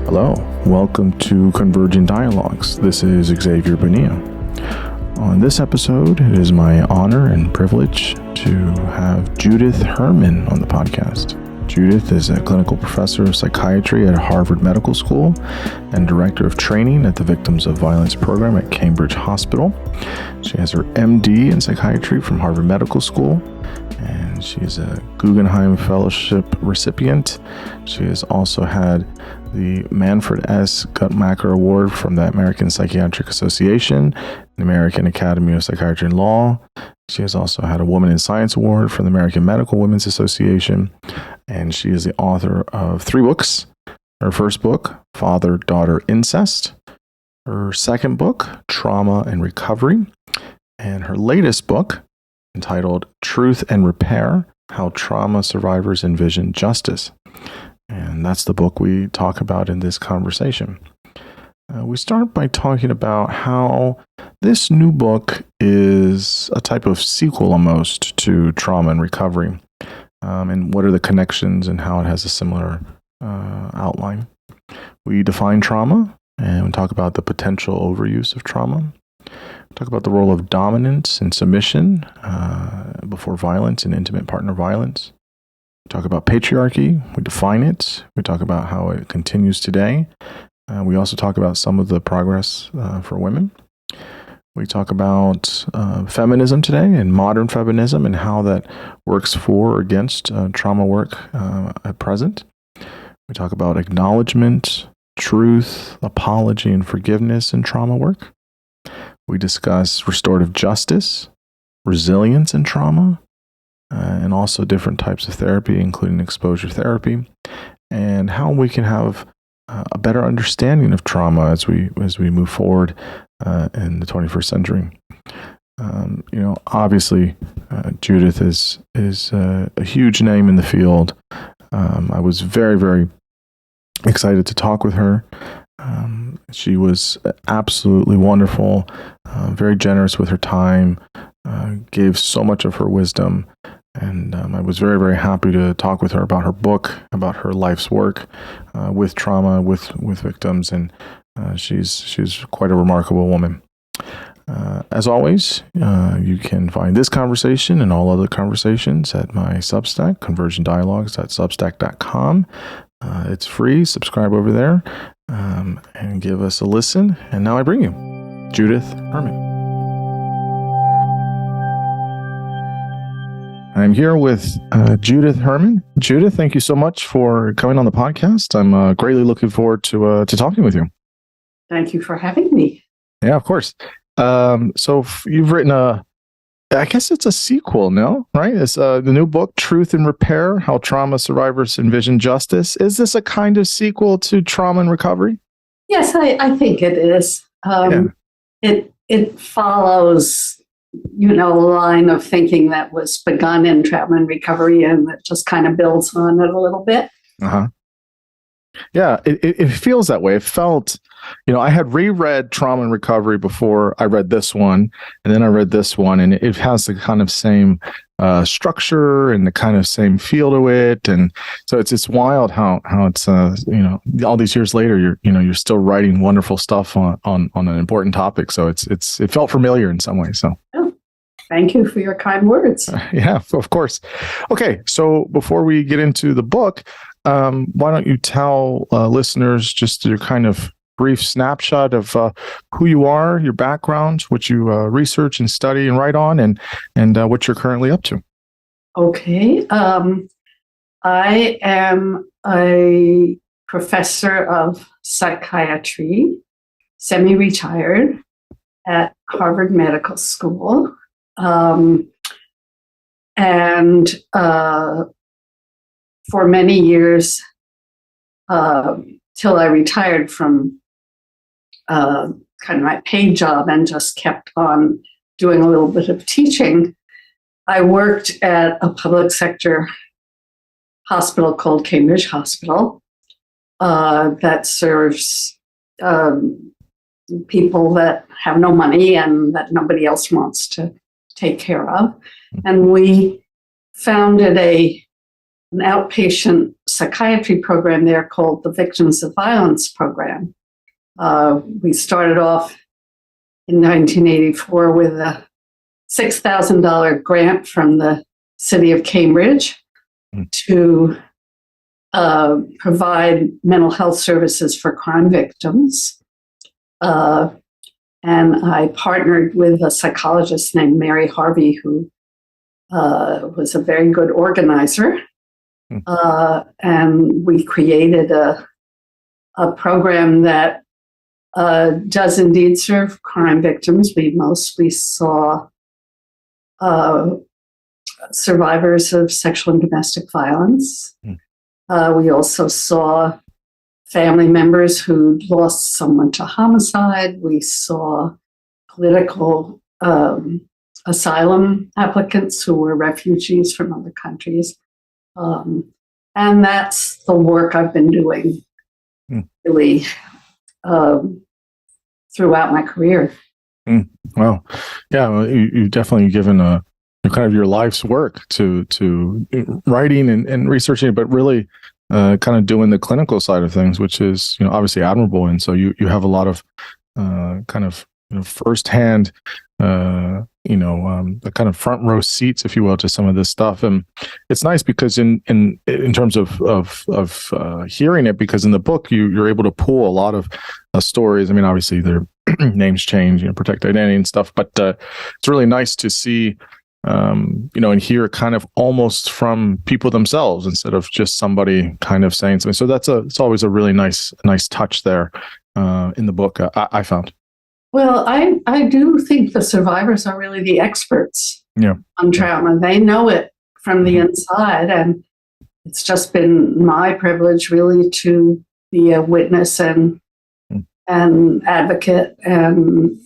Hello, welcome to Converging Dialogues. This is Xavier Bonilla. On this episode, it is my honor and privilege to have Judith Herman on the podcast. Judith is a clinical professor of psychiatry at Harvard Medical School and director of training at the Victims of Violence program at Cambridge Hospital. She has her MD in psychiatry from Harvard Medical School, and she is a Guggenheim Fellowship recipient. She has also had the Manfred S. Guttmacher Award from the American Psychiatric Association, the American Academy of Psychiatry and Law. She has also had a Woman in Science Award from the American Medical Women's Association, and she is the author of 3 books. Her first book, Father-Daughter Incest. Her second book, Trauma and Recovery. And her latest book, entitled Truth and Repair, How Trauma Survivors Envision Justice. And that's the book we talk about in this conversation. We start by talking about how this new book is a type of sequel almost to Trauma and Recovery, and what are the connections and how it has a similar outline. We define trauma and we talk about the potential overuse of trauma. We talk about the role of dominance and submission before violence and intimate partner violence. We talk about patriarchy. We define it. We talk about how it continues today. We also talk about some of the progress for women. We talk about feminism today and modern feminism and how that works for or against trauma work at present. We talk about acknowledgement, truth, apology, and forgiveness in trauma work. We discuss restorative justice, resilience in trauma, and also different types of therapy, including exposure therapy, and how we can have a better understanding of trauma as we move forward in the 21st century. Obviously, Judith is a huge name in the field. I was very, very excited to talk with her. She was absolutely wonderful, very generous with her time, gave so much of her wisdom. And I was very, very happy to talk with her about her book, about her life's work with trauma, with victims, and she's quite a remarkable woman. As always, you can find this conversation and all other conversations at my Substack, convergentdialogues.substack.com. It's free. Subscribe over there and give us a listen. And now I bring you Judith Herman. I'm here with Judith Herman. Judith, thank you so much for coming on the podcast. I'm greatly looking forward to talking with you. Thank you for having me. Yeah, of course. So you've written I guess it's a sequel, no? Right? It's the new book, Truth and Repair, How Trauma Survivors Envision Justice. Is this a kind of sequel to Trauma and Recovery? Yes, I think it is. It follows a line of thinking that was begun in Trauma and Recovery, and it just kind of builds on it a little bit. Uh-huh. Yeah, it feels that way. It felt, I had reread Trauma and Recovery before I read this one, and then I read this one, and it has the kind of same structure and the kind of same feel to it, and so it's wild how it's all these years later you're still writing wonderful stuff on an important topic. So it felt familiar in some ways. So. Oh, thank you for your kind words. Yeah, of course. Okay, so before we get into the book, why don't you tell listeners just your kind of brief snapshot of who you are, your background, what you research and study and write on, and what you're currently up to. Okay. I am a professor of psychiatry, semi-retired at Harvard Medical School. And for many years, till I retired from kind of my paid job and just kept on doing a little bit of teaching, I worked at a public sector hospital called Cambridge Hospital that serves people that have no money and that nobody else wants to take care of. And we founded an outpatient psychiatry program there called the Victims of Violence Program. We started off in 1984 with a $6,000 grant from the city of Cambridge to provide mental health services for crime victims. And I partnered with a psychologist named Mary Harvey, who was a very good organizer. And we created a program that does indeed serve crime victims. We mostly saw survivors of sexual and domestic violence. We also saw family members who lost someone to homicide. We saw political asylum applicants who were refugees from other countries. And that's the work I've been doing really throughout my career. Wow. Yeah, well, you've definitely given a kind of your life's work to writing and researching, but really kind of doing the clinical side of things, which is, obviously admirable. And so you have a lot of kind of firsthand, the kind of front row seats, if you will, to some of this stuff. And it's nice because in terms of hearing it, because in the book you're able to pull a lot of stories. I mean, obviously their names change, protect identity and stuff, but it's really nice to see. And hear kind of almost from people themselves instead of just somebody kind of saying something. So it's always a really nice touch there in the book. I found. Well, I do think the survivors are really the experts on trauma. They know it from the inside, and it's just been my privilege really to be a witness and advocate and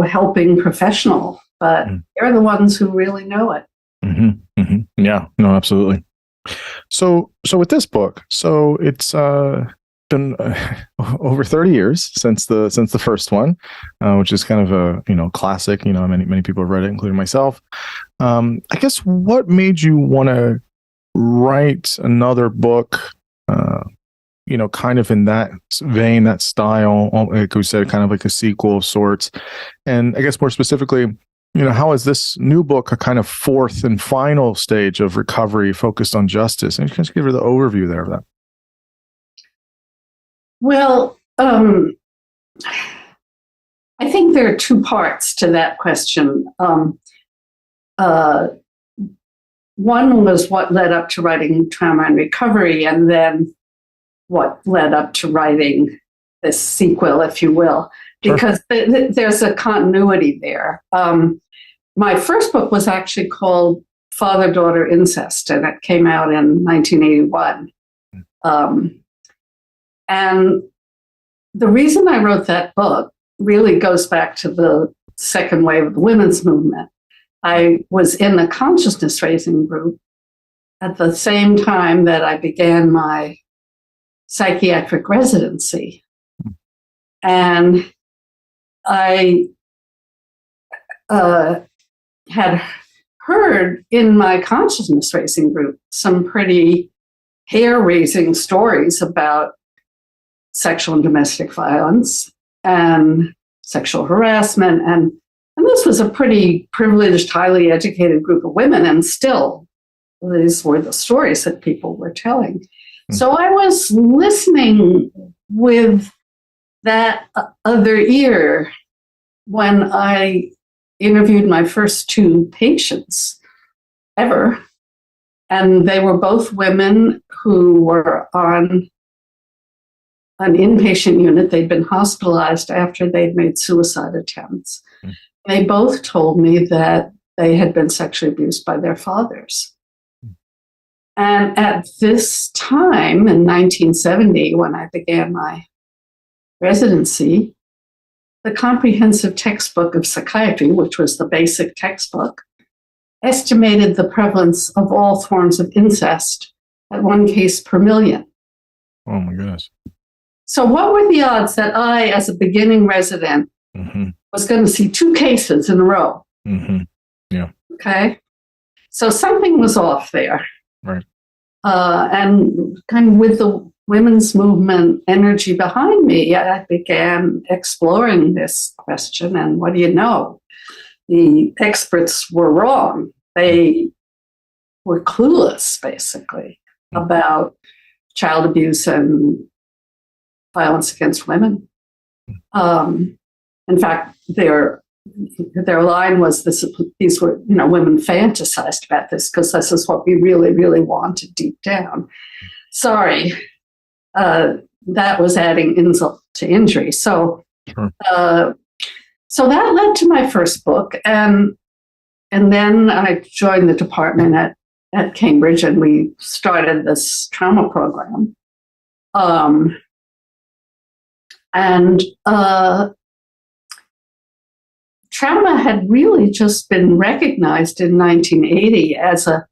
helping professional, but they're the ones who really know it. Yeah, no, absolutely. So with this book, so it's been over 30 years since the first one, which is kind of a classic. Many people have read it, including myself. I guess what made you want to write another book? Kind of in that vein, that style, like we said, kind of like a sequel of sorts. And I guess more specifically, how is this new book a kind of fourth and final stage of recovery focused on justice? And you can just give her the overview there of that. Well, I think there are two parts to that question. One was what led up to writing Trauma and Recovery, and then what led up to writing this sequel, if you will, because there's a continuity there. My first book was actually called Father-Daughter Incest, and it came out in 1981. And the reason I wrote that book really goes back to the second wave of the women's movement. I was in the consciousness raising group at the same time that I began my psychiatric residency. And I had heard in my consciousness raising group some pretty hair-raising stories about sexual and domestic violence and sexual harassment. And this was a pretty privileged, highly educated group of women, and still these were the stories that people were telling. So I was listening with that other ear when I interviewed my first two patients ever. And they were both women who were on an inpatient unit. They'd been hospitalized after they'd made suicide attempts. They both told me that they had been sexually abused by their fathers. And at this time, in 1970, when I began my residency, the comprehensive textbook of psychiatry, which was the basic textbook, estimated the prevalence of all forms of incest at 1 case per million. Oh, my goodness. So what were the odds that I, as a beginning resident, was going to see 2 cases in a row? Yeah. Okay. So something was off there. Right. And kind of with the women's movement energy behind me, I began exploring this question. And what do you know? The experts were wrong. They were clueless, basically, about child abuse and violence against women. In fact, their line was these were, women fantasized about this because this is what we really, really wanted deep down. Sorry, that was adding insult to injury. So, Sure. So that led to my first book, and then I joined the department at Cambridge, and we started this trauma program. Trauma had really just been recognized in 1980 as a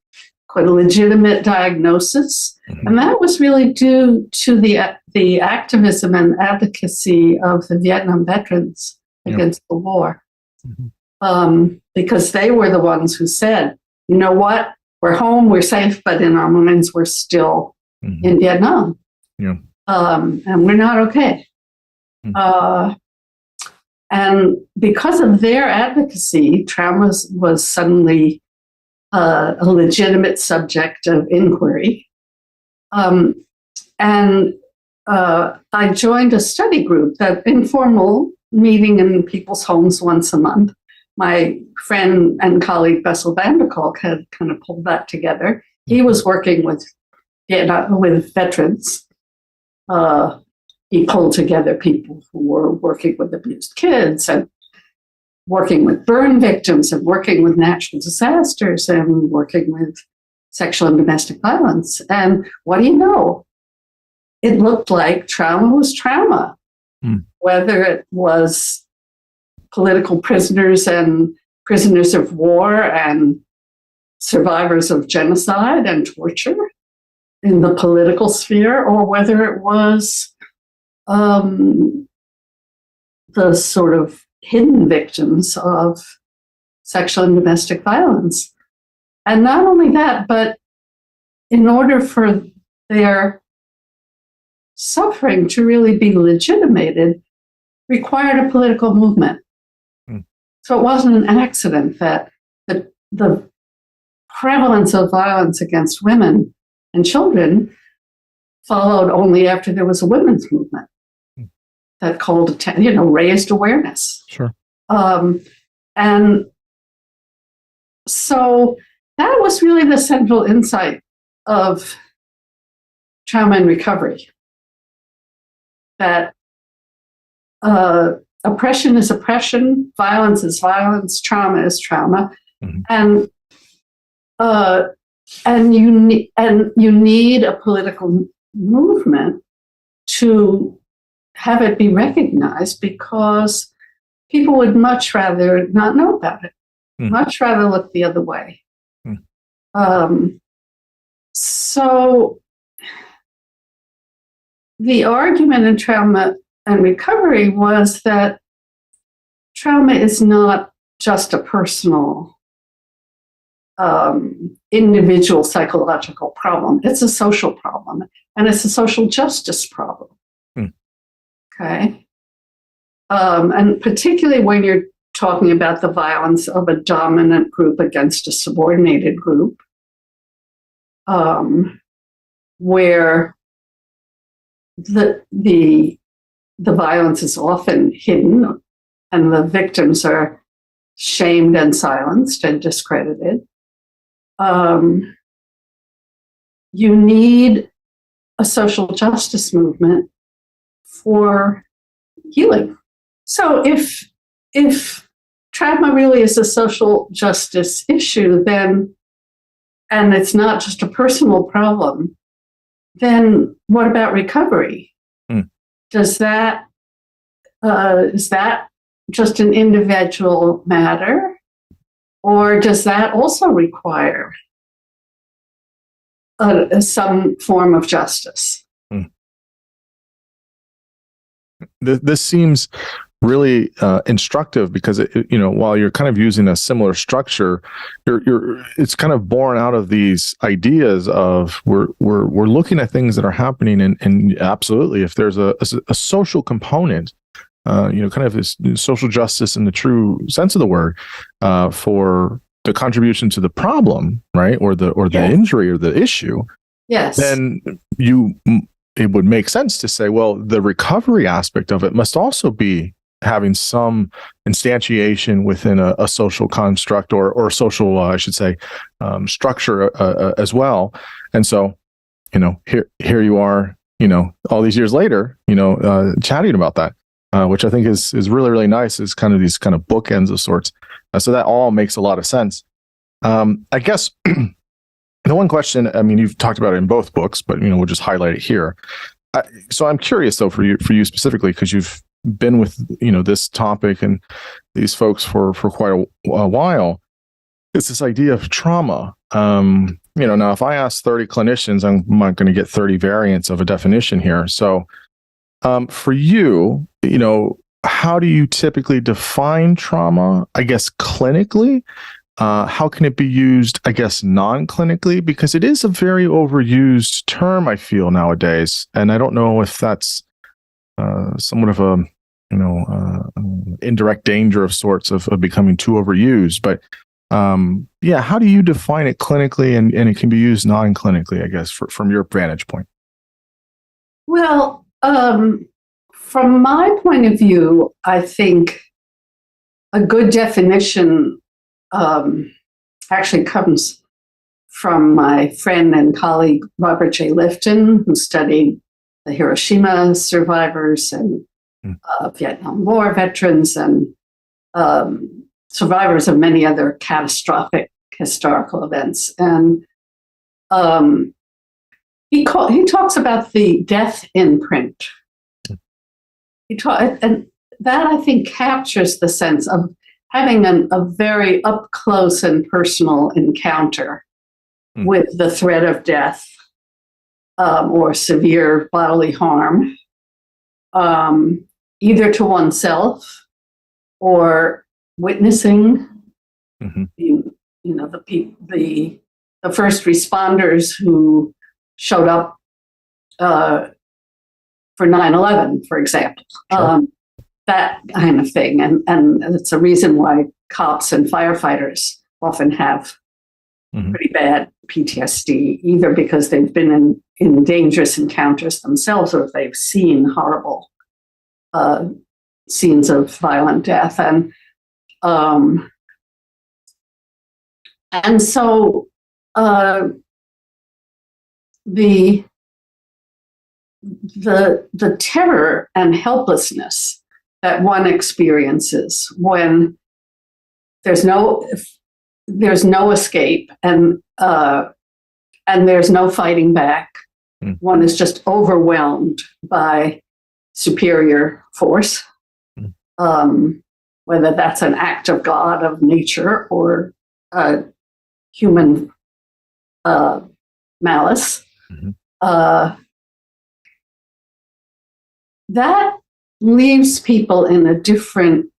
quite a legitimate diagnosis, and that was really due to the activism and advocacy of the Vietnam veterans against the war, because they were the ones who said, you know what, we're home, we're safe, but in our minds we're still in Vietnam, and we're not okay. And because of their advocacy, trauma was suddenly a legitimate subject of inquiry. And I joined a study group, that informal meeting in people's homes once a month. My friend and colleague Bessel van der Kolk had kind of pulled that together. He was working with veterans. He pulled together people who were working with abused kids and working with burn victims and working with natural disasters and working with sexual and domestic violence. And what do you know? It looked like trauma was trauma, whether it was political prisoners and prisoners of war and survivors of genocide and torture in the political sphere, or whether it was the sort of hidden victims of sexual and domestic violence. And not only that, but in order for their suffering to really be legitimated, required a political movement. So it wasn't an accident that the prevalence of violence against women and children followed only after there was a women's movement that called attention, raised awareness. Sure. And so that was really the central insight of trauma and recovery. That oppression is oppression, violence is violence, trauma is trauma, and you need a political movement to have it be recognized, because people would much rather not know about it, much rather look the other way. So the argument in trauma and recovery was that trauma is not just a personal, individual psychological problem. It's a social problem, and it's a social justice problem. Okay? And particularly when you're talking about the violence of a dominant group against a subordinated group, where the violence is often hidden and the victims are shamed and silenced and discredited. You need a social justice movement for healing. So if trauma really is a social justice issue, then, and it's not just a personal problem, then what about recovery? Is that just an individual matter, or does that also require some form of justice? This seems really instructive because while you're kind of using a similar structure, it's kind of born out of these ideas of we're looking at things that are happening, and absolutely, if there's a social component, kind of this social justice in the true sense of the word, for the contribution to the problem, right, or the injury or the issue, yes, then it would make sense to say, well, the recovery aspect of it must also be having some instantiation within a social construct or social, I should say, structure as well. And so, here you are, all these years later, chatting about that, which I think is really, really nice. Is kind of these kind of bookends of sorts. So that all makes a lot of sense. I guess the one question, I mean, you've talked about it in both books, but we'll just highlight it here. So I'm curious though for you specifically, because you've been with this topic and these folks for quite a while. It's this idea of trauma. Now if I ask 30 clinicians, I'm not going to get 30 variants of a definition here. So for you, how do you typically define trauma? I guess clinically. How can it be used, I guess, non-clinically? Because it is a very overused term, I feel, nowadays. And I don't know if that's somewhat of a, indirect danger of sorts of becoming too overused. But how do you define it clinically, and it can be used non-clinically, I guess, from your vantage point? Well, from my point of view, I think a good definition actually comes from my friend and colleague Robert J. Lifton, who studied the Hiroshima survivors and Vietnam War veterans and survivors of many other catastrophic historical events. And he talks about the death imprint. And that, I think, captures the sense of having a very up close and personal encounter with the threat of death or severe bodily harm, either to oneself or witnessing. The first responders who showed up for 9/11, for example. Sure. That kind of thing. And it's a reason why cops and firefighters often have pretty bad PTSD, either because they've been in dangerous encounters themselves or they've seen horrible scenes of violent death. And so the terror and helplessness that one experiences when there's no escape and there's no fighting back. One is just overwhelmed by superior force, whether that's an act of God, of nature, or human malice. That leaves people in a different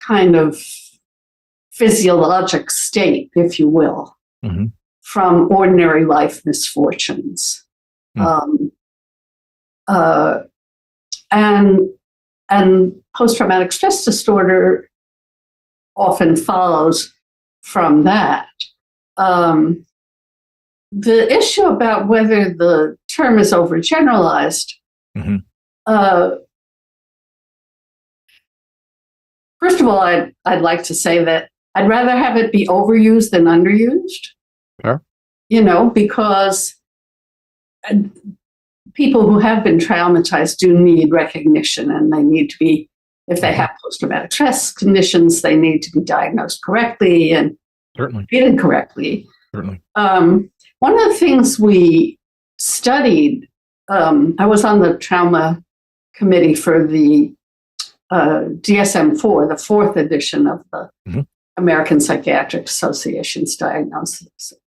kind of physiologic state, if you will, from ordinary life misfortunes. And post-traumatic stress disorder often follows from that. The issue about whether the term is overgeneralized, first of all, I'd like to say that I'd rather have it be overused than underused. Sure. Because people who have been traumatized do need recognition, and they need to be, if they have post-traumatic stress conditions, they need to be diagnosed correctly and treated correctly. Certainly. One of the things we studied, I was on the trauma committee for the DSM-4, the fourth edition of the American Psychiatric Association's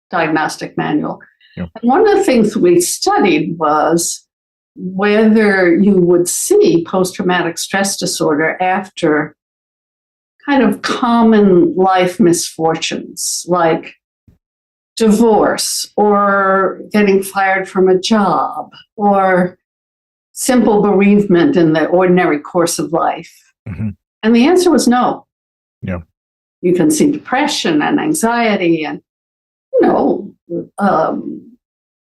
diagnostic manual. And one of the things we studied was whether you would see post-traumatic stress disorder after kind of common life misfortunes like divorce or getting fired from a job or simple bereavement in the ordinary course of life. Mm-hmm. And the answer was no. Yeah. You can see depression and anxiety and,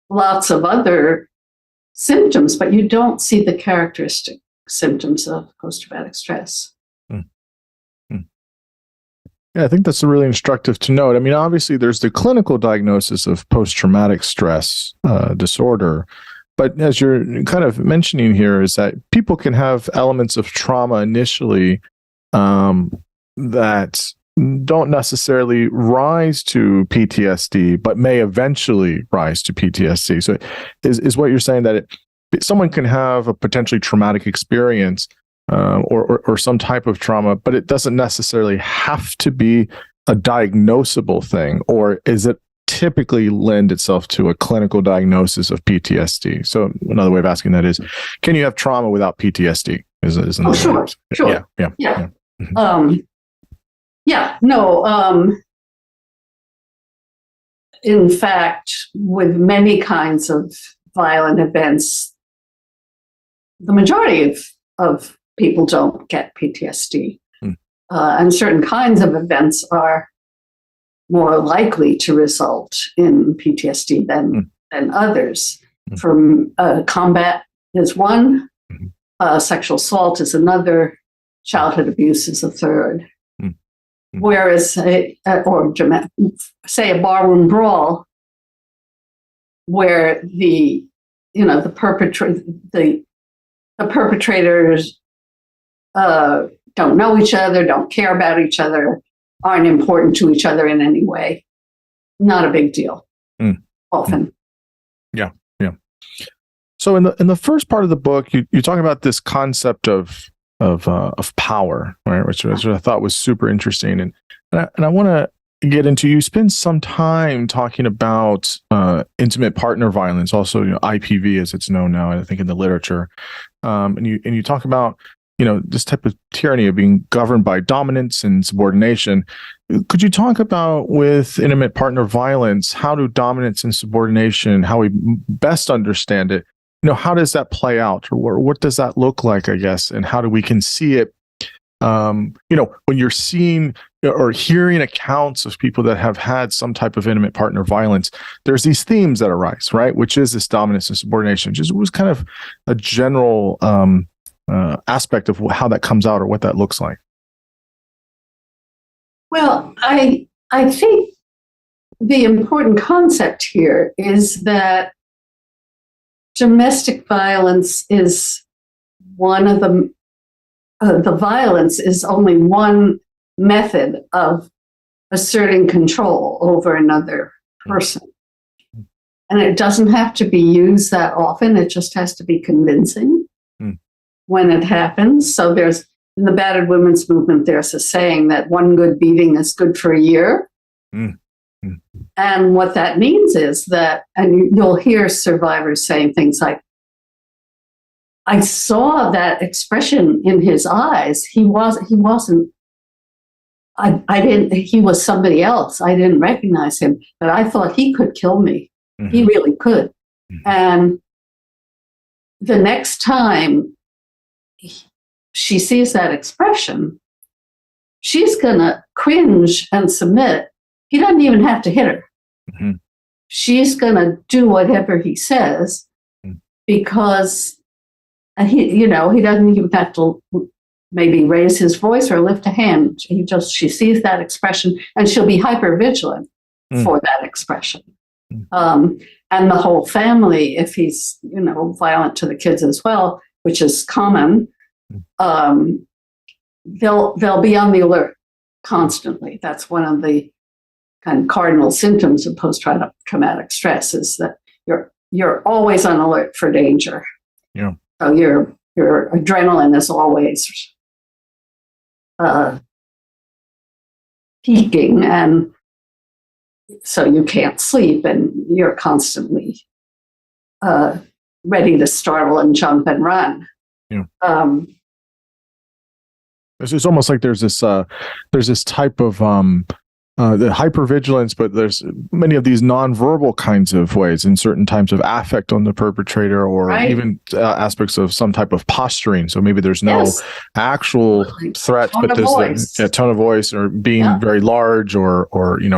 lots of other symptoms, but you don't see the characteristic symptoms of post-traumatic stress. Yeah, I think that's really instructive to note. I mean, obviously, there's the clinical diagnosis of post-traumatic stress disorder, but as you're kind of mentioning here, is that people can have elements of trauma initially that don't necessarily rise to PTSD, but may eventually rise to PTSD. So, is what you're saying that someone can have a potentially traumatic experience or some type of trauma, but it doesn't necessarily have to be a diagnosable thing, or is it typically lend itself to a clinical diagnosis of PTSD? So another way of asking that is, can you have trauma without PTSD? Sure. Yeah. In fact, with many kinds of violent events, the majority of people don't get PTSD. And certain kinds of events are more likely to result in PTSD than others. From combat is one, sexual assault is another, childhood abuse is a third. Whereas, say a barroom brawl, where the perpetrators don't know each other, don't care about each other, aren't important to each other in any way. Not a big deal. Often. Yeah. So in the first part of the book, you talk about this concept of power, right? Which I thought was super interesting, and I want to get into. You spend some time talking about intimate partner violence, also IPV as it's known now, I think in the literature, and you talk about this type of tyranny of being governed by dominance and subordination. Could you talk about, with intimate partner violence, how do dominance and subordination, how we best understand it, how does that play out, or what does that look like, I guess, and how we can see it, when you're seeing or hearing accounts of people that have had some type of intimate partner violence, there's these themes that arise, right? Which is this dominance and subordination. Just was kind of a general aspect of how that comes out or what that looks like. Well, I think the important concept here is that domestic violence is one of the violence is only one method of asserting control over another person. And it doesn't have to be used that often. It just has to be convincing when it happens. So there's, in the battered women's movement, there's a saying that one good beating is good for a year. And what that means is that, and you'll hear survivors saying things like, I saw that expression in his eyes. He wasn't, he was somebody else. I didn't recognize him, but I thought he could kill me. He really could. And the next time she sees that expression, she's going to cringe and submit. He doesn't even have to hit her. She's going to do whatever he says because he doesn't even have to maybe raise his voice or lift a hand. She sees that expression and she'll be hyper vigilant for that expression. And the whole family, if he's, violent to the kids as well, which is common, they'll be on the alert constantly. That's one of the kind of cardinal symptoms of post-traumatic stress, is that you're always on alert for danger. Yeah. So your adrenaline is always peaking, and so you can't sleep, and you're constantly ready to startle and jump and run. Yeah. It's almost like there's this type of the hypervigilance, but there's many of these nonverbal kinds of ways and certain types of affect on the perpetrator, or even aspects of some type of posturing. So maybe there's no actual threat, but there's the tone of voice, or being very large, or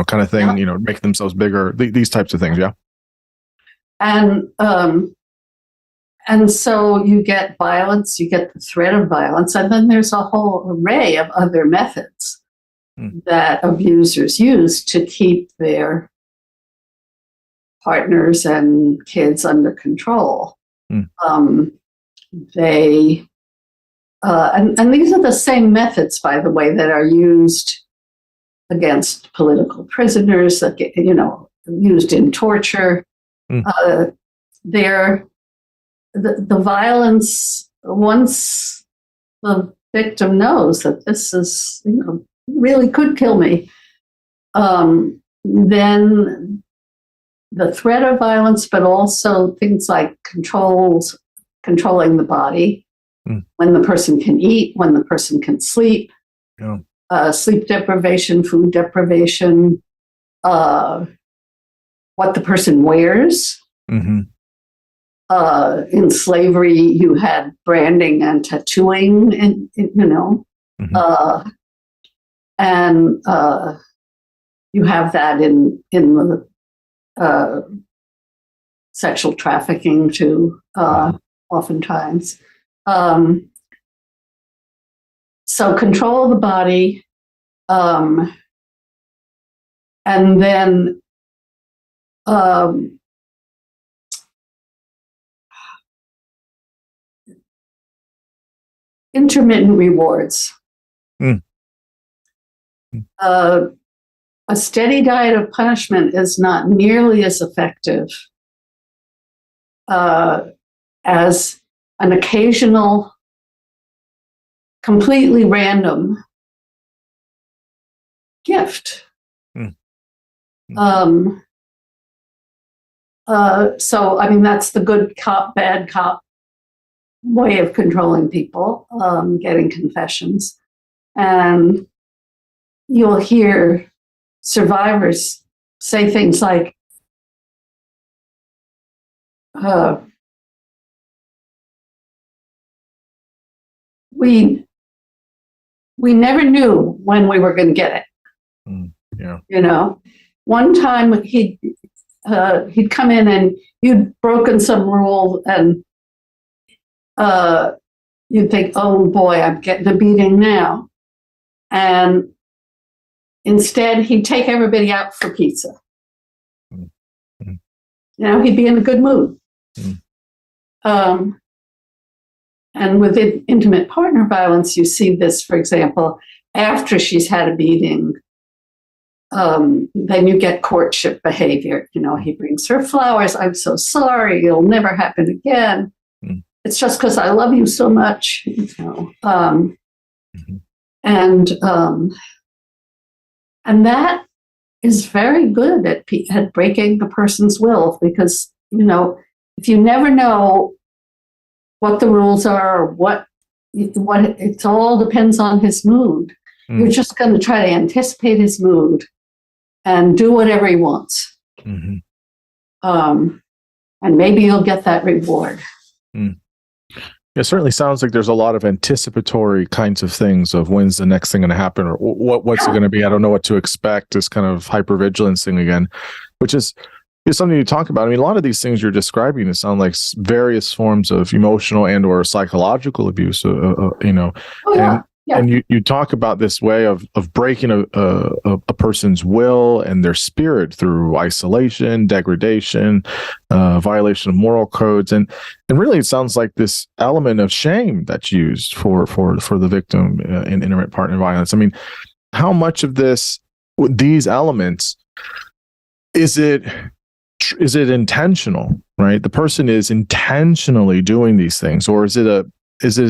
kind of thing, making themselves bigger. These types of things, And so you get violence, you get the threat of violence, and then there's a whole array of other methods that abusers use to keep their partners and kids under control. And these are the same methods, by the way, that are used against political prisoners, used in torture. The violence, once the victim knows that this is, really could kill me, then the threat of violence, but also things like controlling the body, when the person can eat, when the person can sleep, sleep deprivation, food deprivation, what the person wears. In slavery, you had branding and tattooing, and and you have that in the sexual trafficking too, oftentimes. So control of the body, and then intermittent rewards. A steady diet of punishment is not nearly as effective as an occasional, completely random gift. So, that's the good cop, bad cop way of controlling people, getting confessions. And you'll hear survivors say things like, we never knew when we were going to get it. One time he'd come in and you'd broken some rule, and you'd think, oh boy, I'm getting a beating now. And instead, he'd take everybody out for pizza. He'd be in a good mood. And with intimate partner violence, you see this, for example, after she's had a beating, then you get courtship behavior. He brings her flowers. I'm so sorry. It'll never happen again. It's just because I love you so much. And that is very good at breaking a person's will, because, if you never know what the rules are, or what it all depends on his mood, you're just going to try to anticipate his mood and do whatever he wants. And maybe you'll get that reward. It certainly sounds like there's a lot of anticipatory kinds of things of when's the next thing going to happen, or what's it going to be. I don't know what to expect. This kind of hypervigilance thing again, which is something you talk about. A lot of these things you're describing, it sound like various forms of emotional and or psychological abuse. And you talk about this way of breaking a person's will and their spirit through isolation, degradation, violation of moral codes, and really it sounds like this element of shame that's used for the victim in intimate partner violence. How much of these elements is it intentional? Right, the person is intentionally doing these things, or is it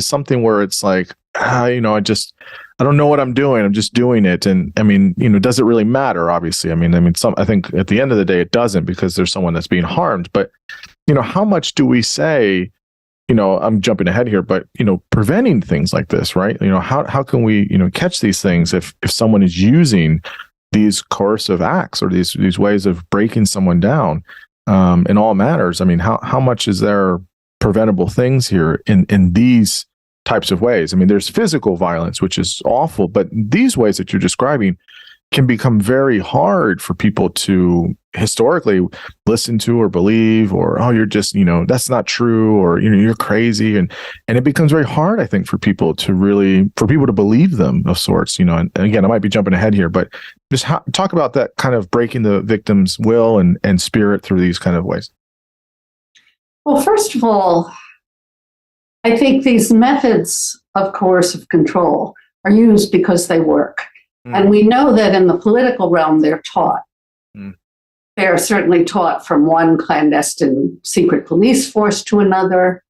something where it's like, I don't know what I'm doing. I'm just doing it. And does it really matter? Obviously. I think at the end of the day, it doesn't, because there's someone that's being harmed, but how much do we say, I'm jumping ahead here, but, preventing things like this, right? How can we, catch these things if someone is using these coercive acts or these ways of breaking someone down in all matters? I mean, how much is there preventable things here in these types of ways? I mean, there's physical violence, which is awful, but these ways that you're describing can become very hard for people to historically listen to or believe, or, oh, you're just, that's not true, or, you're crazy. And it becomes very hard, I think, for people to believe them of sorts, and again, I might be jumping ahead here, but just talk about that kind of breaking the victim's will and spirit through these kind of ways. Well, first of all, I think these methods of coercive control are used because they work. And we know that in the political realm, they're taught. They are certainly taught from one clandestine secret police force to another.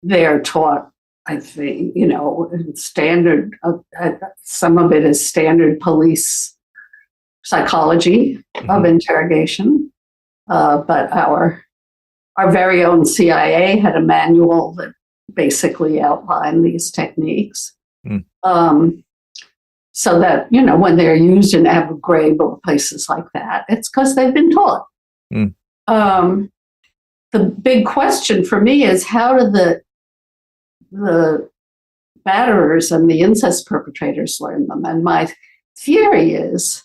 They're taught, I think, standard, some of it is standard police psychology of interrogation. But our very own CIA had a manual that basically outlined these techniques. So that, when they're used in Abu Ghraib or places like that, it's because they've been taught. The big question for me is, how do the batterers and the incest perpetrators learn them? And my theory is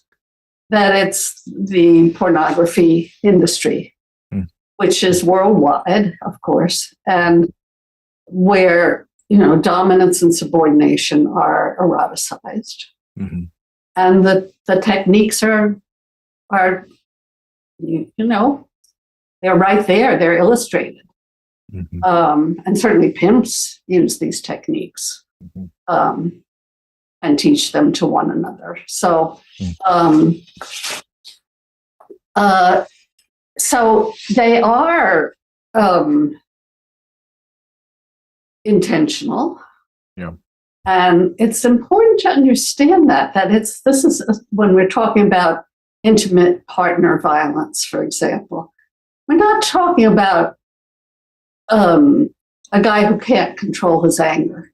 that it's the pornography industry, which is worldwide, of course, and where, dominance and subordination are eroticized. And the techniques are they're right there. They're illustrated. And certainly pimps use these techniques and teach them to one another. So, so they are intentional. And it's important to understand that this is when we're talking about intimate partner violence, for example, we're not talking about a guy who can't control his anger,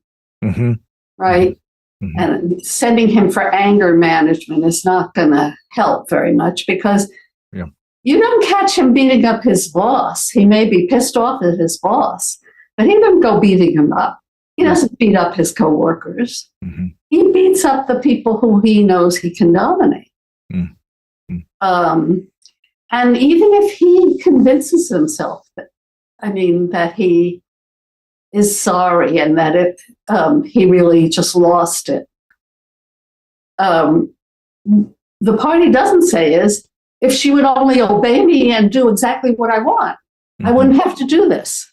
right? And sending him for anger management is not going to help very much, because you don't catch him beating up his boss. He may be pissed off at his boss, but he doesn't go beating him up. He doesn't beat up his coworkers. He beats up the people who he knows he can dominate. And even if he convinces himself that he is sorry and that he really just lost it, the part he doesn't say is, if she would only obey me and do exactly what I want, I wouldn't have to do this.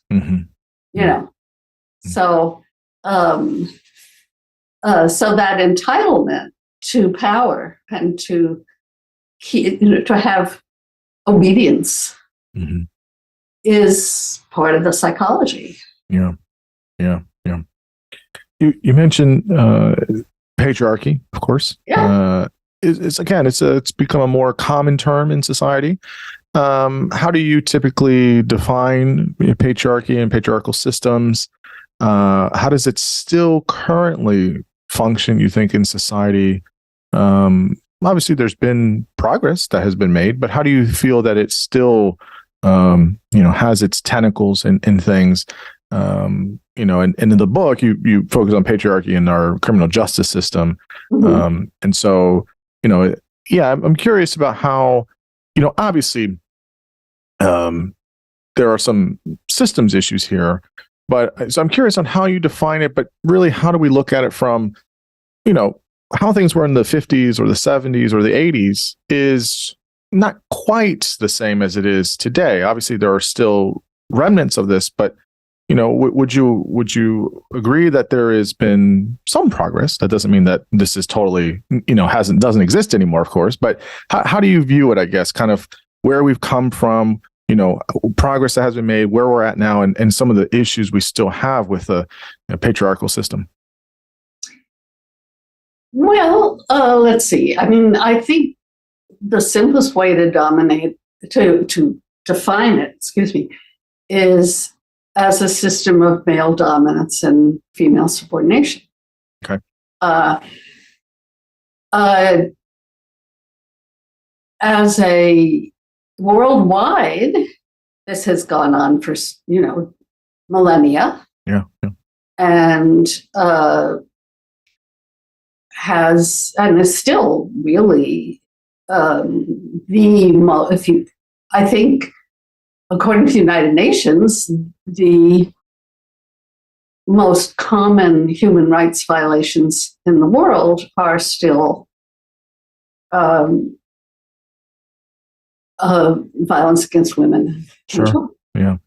So. So that entitlement to power and to have obedience is part of the psychology. You mentioned patriarchy, of course. It's become a more common term in society. How do you typically define patriarchy and patriarchal systems? How does it still currently function, you think, in society? Obviously, there's been progress that has been made, but how do you feel that it still, has its tentacles in things? And in the book, you focus on patriarchy in our criminal justice system. And so, I'm curious about how, obviously, there are some systems issues here. But so I'm curious on how you define it, but really, how do we look at it from, how things were in the 50s or the 70s or the 80s is not quite the same as it is today. Obviously, there are still remnants of this, but, would you agree that there has been some progress? That doesn't mean that this is totally, doesn't exist anymore, of course, but how do you view it, I guess, kind of where we've come from, progress that has been made, where we're at now, and some of the issues we still have with the patriarchal system? Well, let's see. I mean, I think the simplest way to define it, is as a system of male dominance and female subordination. Okay. As a worldwide, this has gone on for, millennia. Yeah. And is still really I think, according to the United Nations, the most common human rights violations in the world are still violence against women. Sure. Yeah.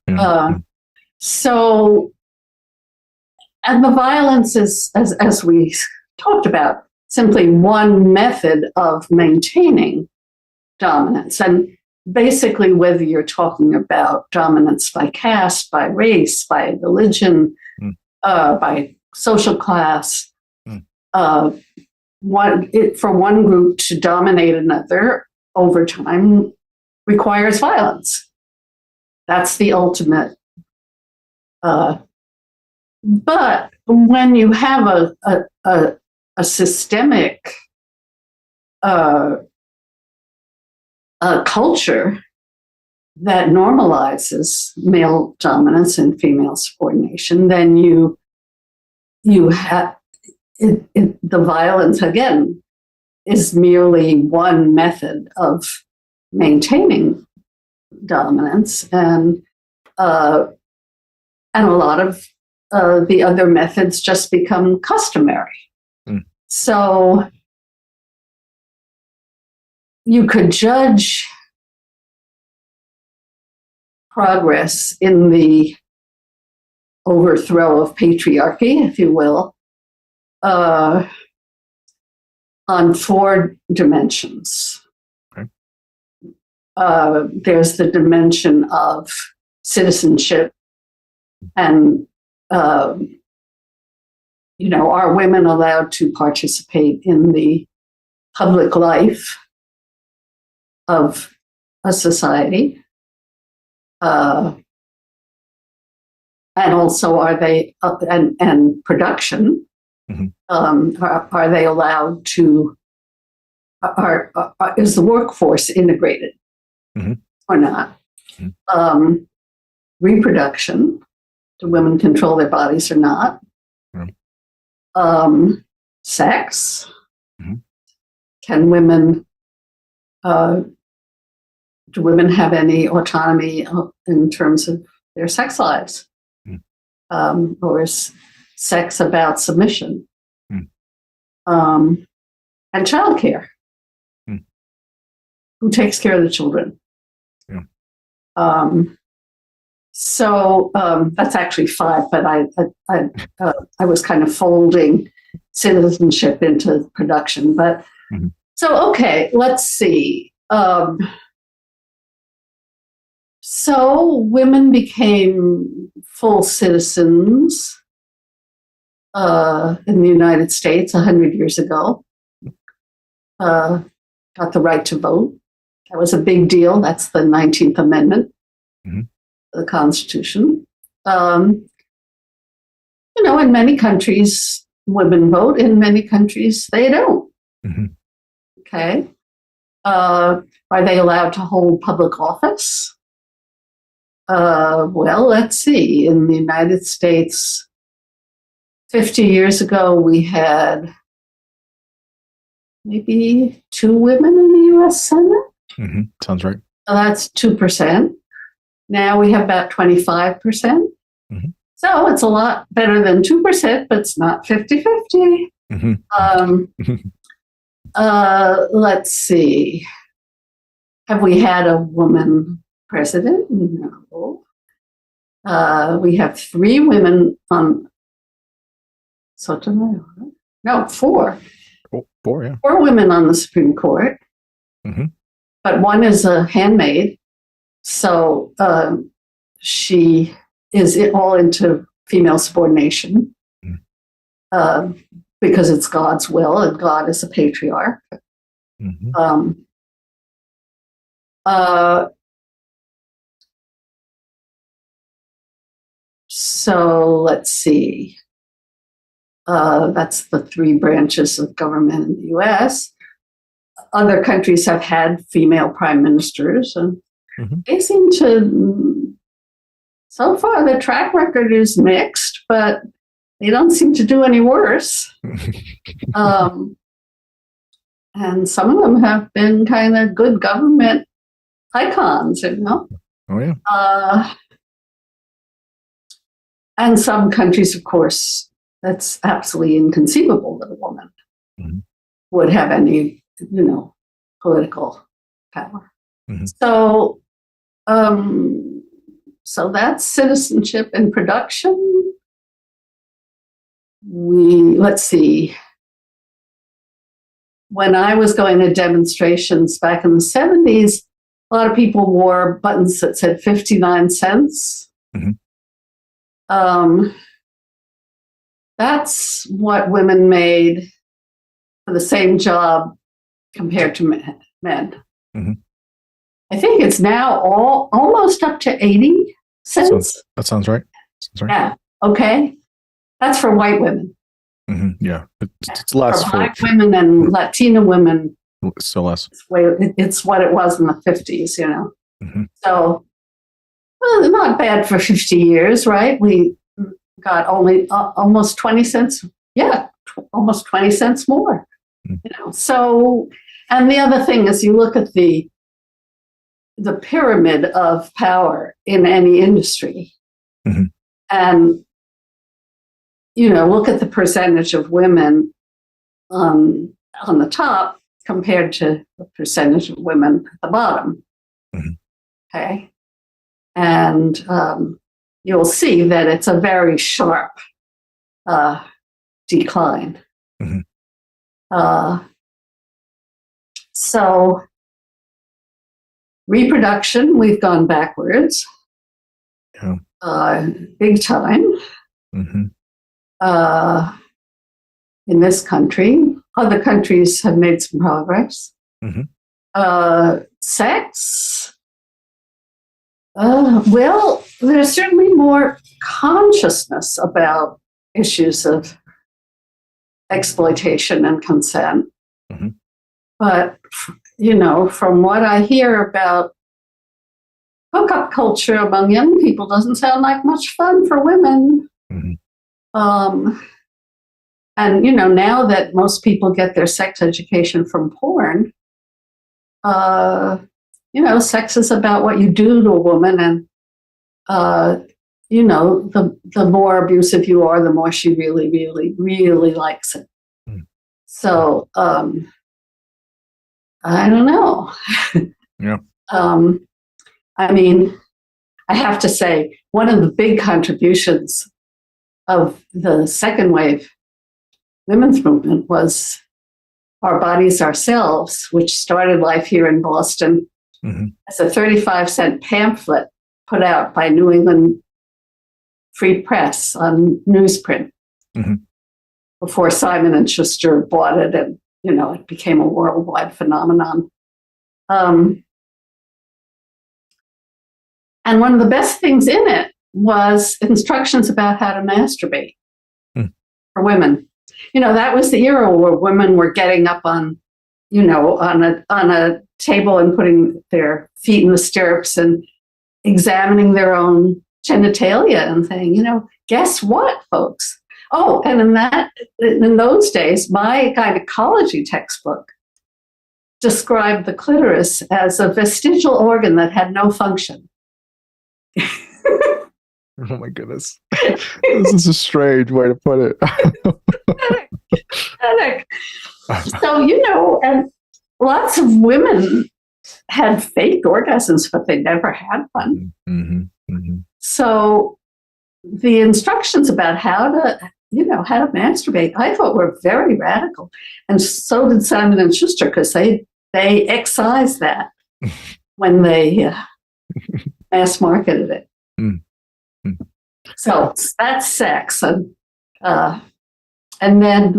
So, and the violence is, as we talked about, simply one method of maintaining dominance. And basically, whether you're talking about dominance by caste, by race, by religion, by social class, for one group to dominate another over time requires violence. That's the ultimate. But when you have a systemic culture that normalizes male dominance and female subordination, then you have the violence again is merely one method of maintaining dominance, and a lot of the other methods just become customary. So you could judge progress in the overthrow of patriarchy, if you will, on 4 dimensions. Okay. There's the dimension of citizenship and, are women allowed to participate in the public life of a society? And also, are they and production? Are they allowed to? Is the workforce integrated or not? Reproduction: do women control their bodies or not? Sex: can women? Do women have any autonomy in terms of their sex lives? Or is sex about submission? And childcare. Who takes care of the children? So that's actually 5, but I was kind of folding citizenship into production. But so, okay, let's see. So women became full citizens in the United States 100 years ago. Got the right to vote. That was a big deal. That's the 19th Amendment of the Constitution. In many countries, women vote. In many countries, they don't. Okay. Are they allowed to hold public office? Well, let's see. In the United States, 50 years ago, we had maybe 2 women in the U.S. Senate. Sounds right. So that's 2%. Now we have about 25%. So it's a lot better than 2%, but it's not 50-50. Let's see. Have we had a woman president? No. We have 3 women on Sotomayor. No, 4. 4, yeah. 4 women on the Supreme Court. But one is a handmaid. So she is all into female subordination because it's God's will, and God is a patriarch. So let's see. That's the three branches of government in the US. Other countries have had female prime ministers, and they seem to, so far, the track record is mixed, but they don't seem to do any worse. And some of them have been kind of good government icons, you know? Oh, yeah. And some countries, of course, that's absolutely inconceivable that a woman would have any, you know, political power. So, so that's citizenship and production. Let's see. When I was going to demonstrations back in the 70s, a lot of people wore buttons that said 59 cents. That's what women made for the same job compared to men. I think it's now almost up to 80 cents. That sounds right. Yeah. Okay. That's for white women. Yeah. It's less for Black women and Latina women. Still less. It's what it was in the 50s, you know. So, well, not bad for 50 years, right? We got only almost 20 cents. Yeah, almost 20 cents more. You know. So, and the other thing is, you look at the pyramid of power in any industry, and you know, look at the percentage of women on the top compared to the percentage of women at the bottom. Okay, and you'll see that it's a very sharp decline. So reproduction, we've gone backwards, big time. In this country, other countries have made some progress. Sex, well, there's certainly more consciousness about issues of exploitation and consent. But, you know, from what I hear about hookup culture among young people, doesn't sound like much fun for women. And, you know, now that most people get their sex education from porn, you know, sex is about what you do to a woman. And, you know, the more abusive you are, the more she really, really, really likes it. So, I don't know. I mean, I have to say, one of the big contributions of the second wave women's movement was Our Bodies, Ourselves, which started life here in Boston as a 35-cent pamphlet put out by New England Free Press on newsprint before Simon & Schuster bought it, and, you know, it became a worldwide phenomenon. And one of the best things in it was instructions about how to masturbate for women. You know, that was the era where women were getting up on, you know, on a table and putting their feet in the stirrups and examining their own genitalia and saying, you know, guess what, folks? Oh, and in those days, my gynecology textbook described the clitoris as a vestigial organ that had no function. Oh my goodness. This is a strange way to put it. So, you know, and lots of women had fake orgasms, but they never had one. So the instructions about how to masturbate, I thought were very radical. And so did Simon & Schuster, because they excised that when they mass marketed it. So that's sex. And then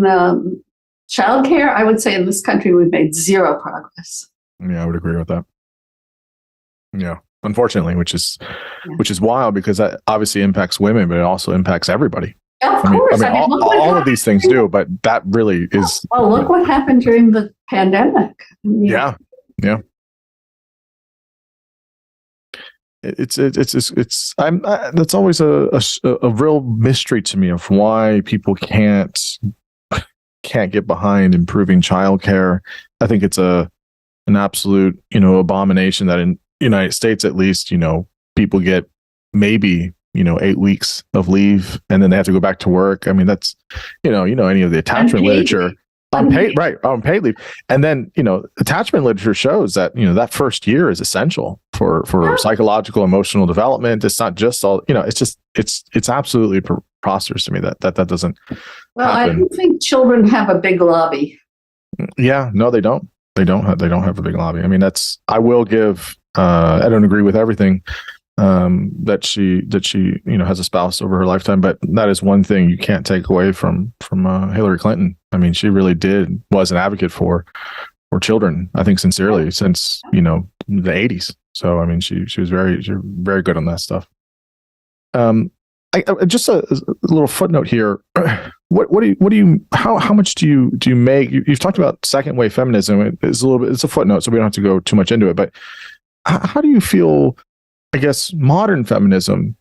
childcare, I would say in this country, we've made zero progress. Yeah, I would agree with that. Yeah. unfortunately, which is wild, because that obviously impacts women, but it also impacts everybody. Of course. I mean all of these things do, but that really is. Well, look what happened during the pandemic. Yeah. It's that's always a real mystery to me of why people can't get behind improving childcare. I think it's an absolute, abomination that in the United States, at least, people get maybe, 8 weeks of leave and then they have to go back to work. I mean, that's, any of the attachment literature. Unpaid leave. And then, attachment literature shows that, that first year is essential for psychological, emotional development. It's not just all, it's absolutely preposterous to me that doesn't Well, happen. I don't think children have a big lobby. Yeah, no, they don't. They don't have a big lobby. I mean, I will give, I don't agree with everything that she has espoused over her lifetime, but that is one thing you can't take away from Hillary Clinton. I mean, she really was an advocate for children, I think, sincerely, since the 80s. So I mean, she was very good on that stuff. I just a little footnote here. How much do you make? You've talked about second wave feminism. It's a footnote, so we don't have to go too much into it. But how do you feel? I guess modern feminism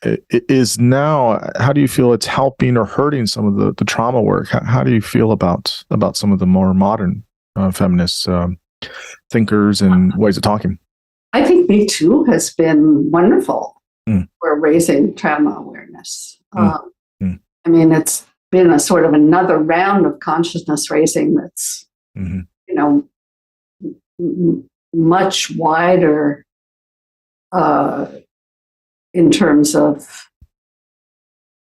is now. How do you feel it's helping or hurting some of the trauma work? How do you feel about some of the more modern feminist thinkers and ways of talking? I think Me Too has been wonderful for raising trauma awareness. I mean, it's been a sort of another round of consciousness raising that's, much wider in terms of,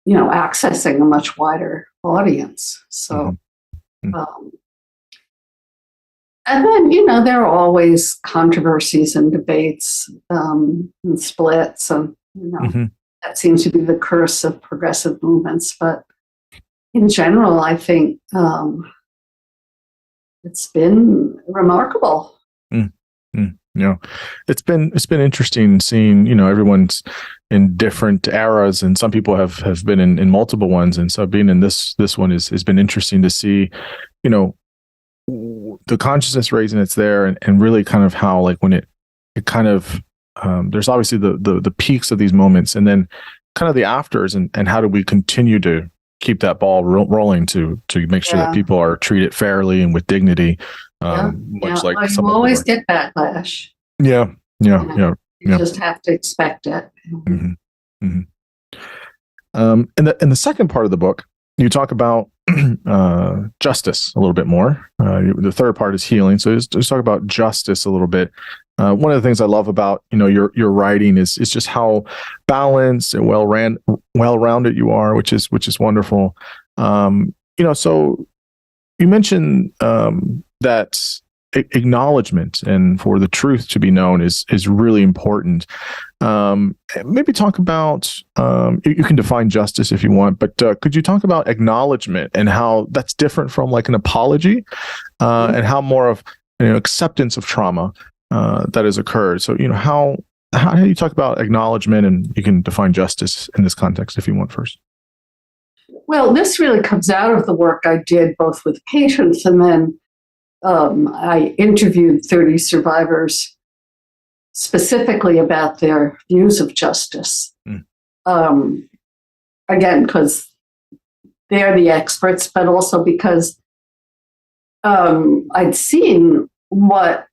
accessing a much wider audience. So, and then, there are always controversies and debates and splits, and that seems to be the curse of progressive movements. But in general, I think it's been remarkable. It's been interesting seeing everyone's in different eras, and some people have been in multiple ones, and so being in this one has been interesting to see the consciousness raising that's there, and really kind of how, like, when it kind of there's obviously the peaks of these moments, and then kind of the afters, and how do we continue to keep that ball rolling to make sure that people are treated fairly and with dignity. Much like well, some you always get backlash. You just have to expect it. And the second part of the book, you talk about justice a little bit more. The third part is healing. So just talk about justice a little bit. One of the things I love about your writing is just how balanced and well-rounded you are, which is wonderful. So you mentioned that acknowledgement and for the truth to be known is really important. Maybe talk about, you can define justice if you want, but could you talk about acknowledgement and how that's different from like an apology, and how more of acceptance of trauma that has occurred? So how do you talk about acknowledgement, and you can define justice in this context if you want first. Well, this really comes out of the work I did both with patients, and then I interviewed 30 survivors specifically about their views of justice. Again, because they're the experts, but also because I'd seen what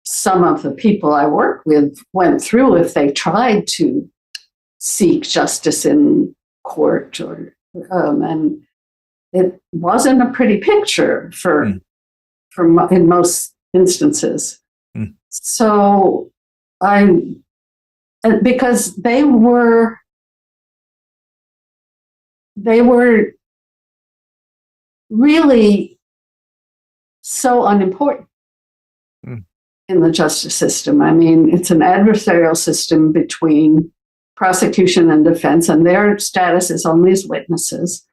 some of the people I work with went through if they tried to seek justice in court, or and it wasn't a pretty picture for in most instances. So because they were really so unimportant in the justice system. I mean, it's an adversarial system between prosecution and defense, and their status is only as witnesses.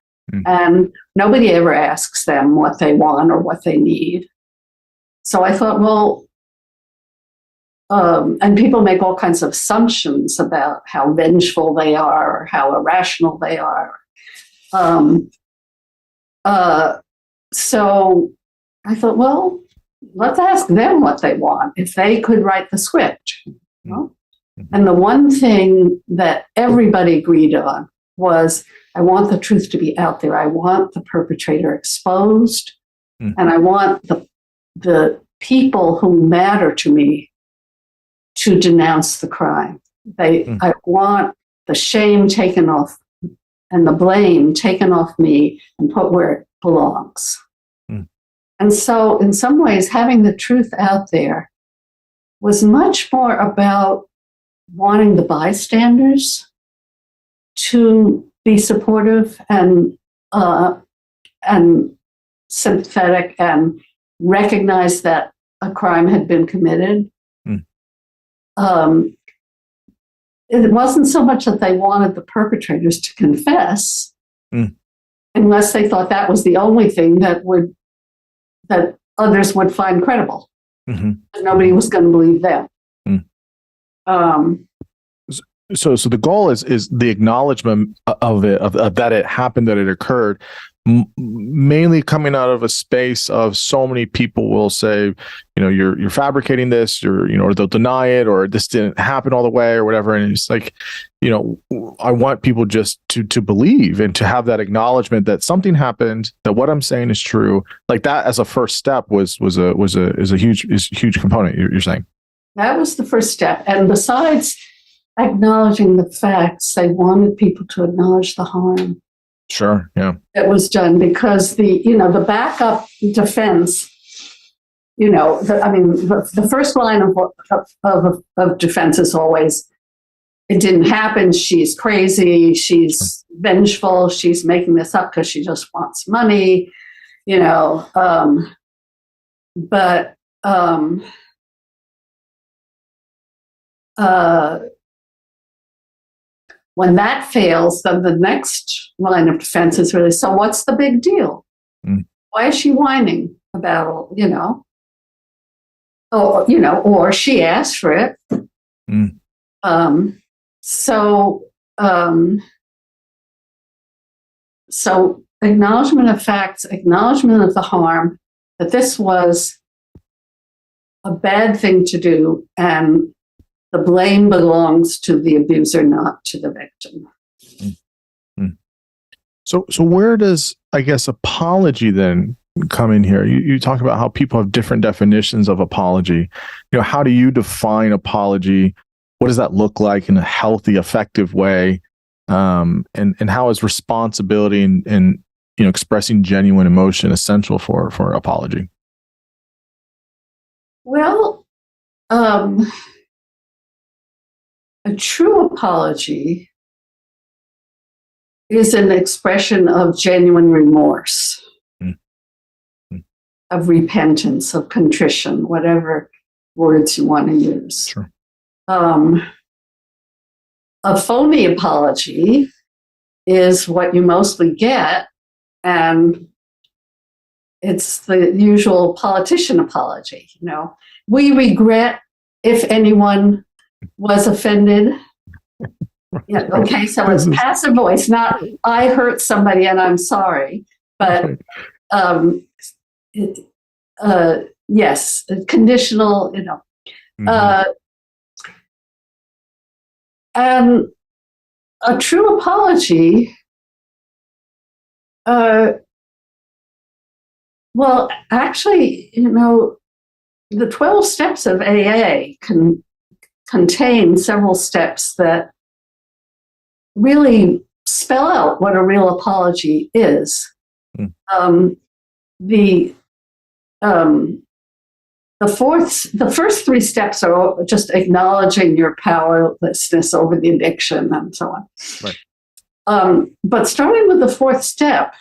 And nobody ever asks them what they want or what they need. So I thought, well, and people make all kinds of assumptions about how vengeful they are or how irrational they are. So I thought, well, let's ask them what they want, if they could write the script. You know? And the one thing that everybody agreed on was, I want the truth to be out there. I want the perpetrator exposed, and I want the people who matter to me to denounce the crime. I want the shame taken off and the blame taken off me and put where it belongs. And so in some ways, having the truth out there was much more about wanting the bystanders to be supportive and sympathetic and recognize that a crime had been committed. It wasn't so much that they wanted the perpetrators to confess, unless they thought that was the only thing that others would find credible. Nobody was going to believe them. So the goal is the acknowledgement of it, of that it happened, that it occurred, mainly coming out of a space of so many people will say, you're fabricating this, or they'll deny it, or this didn't happen all the way, or whatever. And it's like, I want people just to believe and to have that acknowledgement that something happened, that what I'm saying is true. Like that as a first step is a huge component. You're saying that was the first step, and besides acknowledging the facts, they wanted people to acknowledge the harm. Sure, yeah. That was done, because the backup defense, the first line of defense is always, it didn't happen, she's crazy, she's vengeful, she's making this up because she just wants money, when that fails, then the next line of defense is really, so what's the big deal? Why is she whining about, or she asked for it. So acknowledgement of facts, acknowledgement of the harm, that this was a bad thing to do, and the blame belongs to the abuser, not to the victim. So where does, I guess, apology then come in here? You talk about how people have different definitions of apology. How do you define apology? What does that look like in a healthy, effective way? And how is responsibility and expressing genuine emotion essential for apology? Well, a true apology is an expression of genuine remorse, of repentance, of contrition, whatever words you want to use. Sure. A phony apology is what you mostly get, and it's the usual politician apology. We regret if anyone was offended. Yeah, okay, so it's passive voice, not I hurt somebody and I'm sorry, but yes, conditional, and a true apology, well, actually, the 12 steps of AA contain several steps that really spell out what a real apology is. The first three steps are just acknowledging your powerlessness over the addiction and so on. Right. But starting with the fourth step,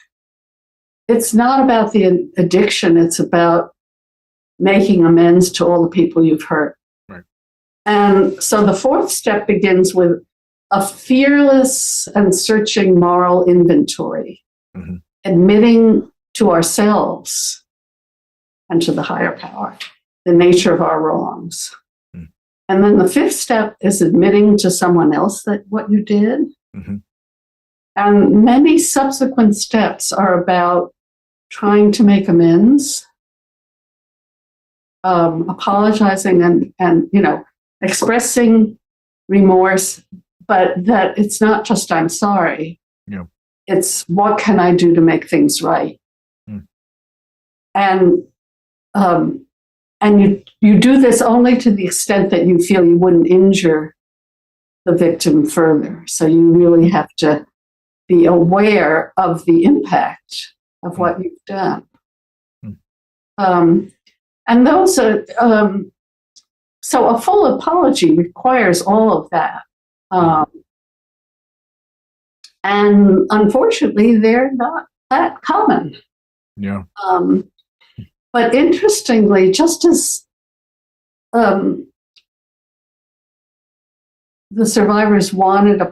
it's not about the addiction, it's about making amends to all the people you've hurt. Right. And so the fourth step begins with a fearless and searching moral inventory, admitting to ourselves and to the higher power the nature of our wrongs, And then the fifth step is admitting to someone else that what you did. Mm-hmm. And many subsequent steps are about trying to make amends, apologizing and expressing remorse, but that it's not just I'm sorry. Yeah. It's what can I do to make things right? Mm. And you do this only to the extent that you feel you wouldn't injure the victim further. So you really have to be aware of the impact of what you've done. And those are, so a full apology requires all of that. And unfortunately, they're not that common. Yeah. But interestingly, just as the survivors wanted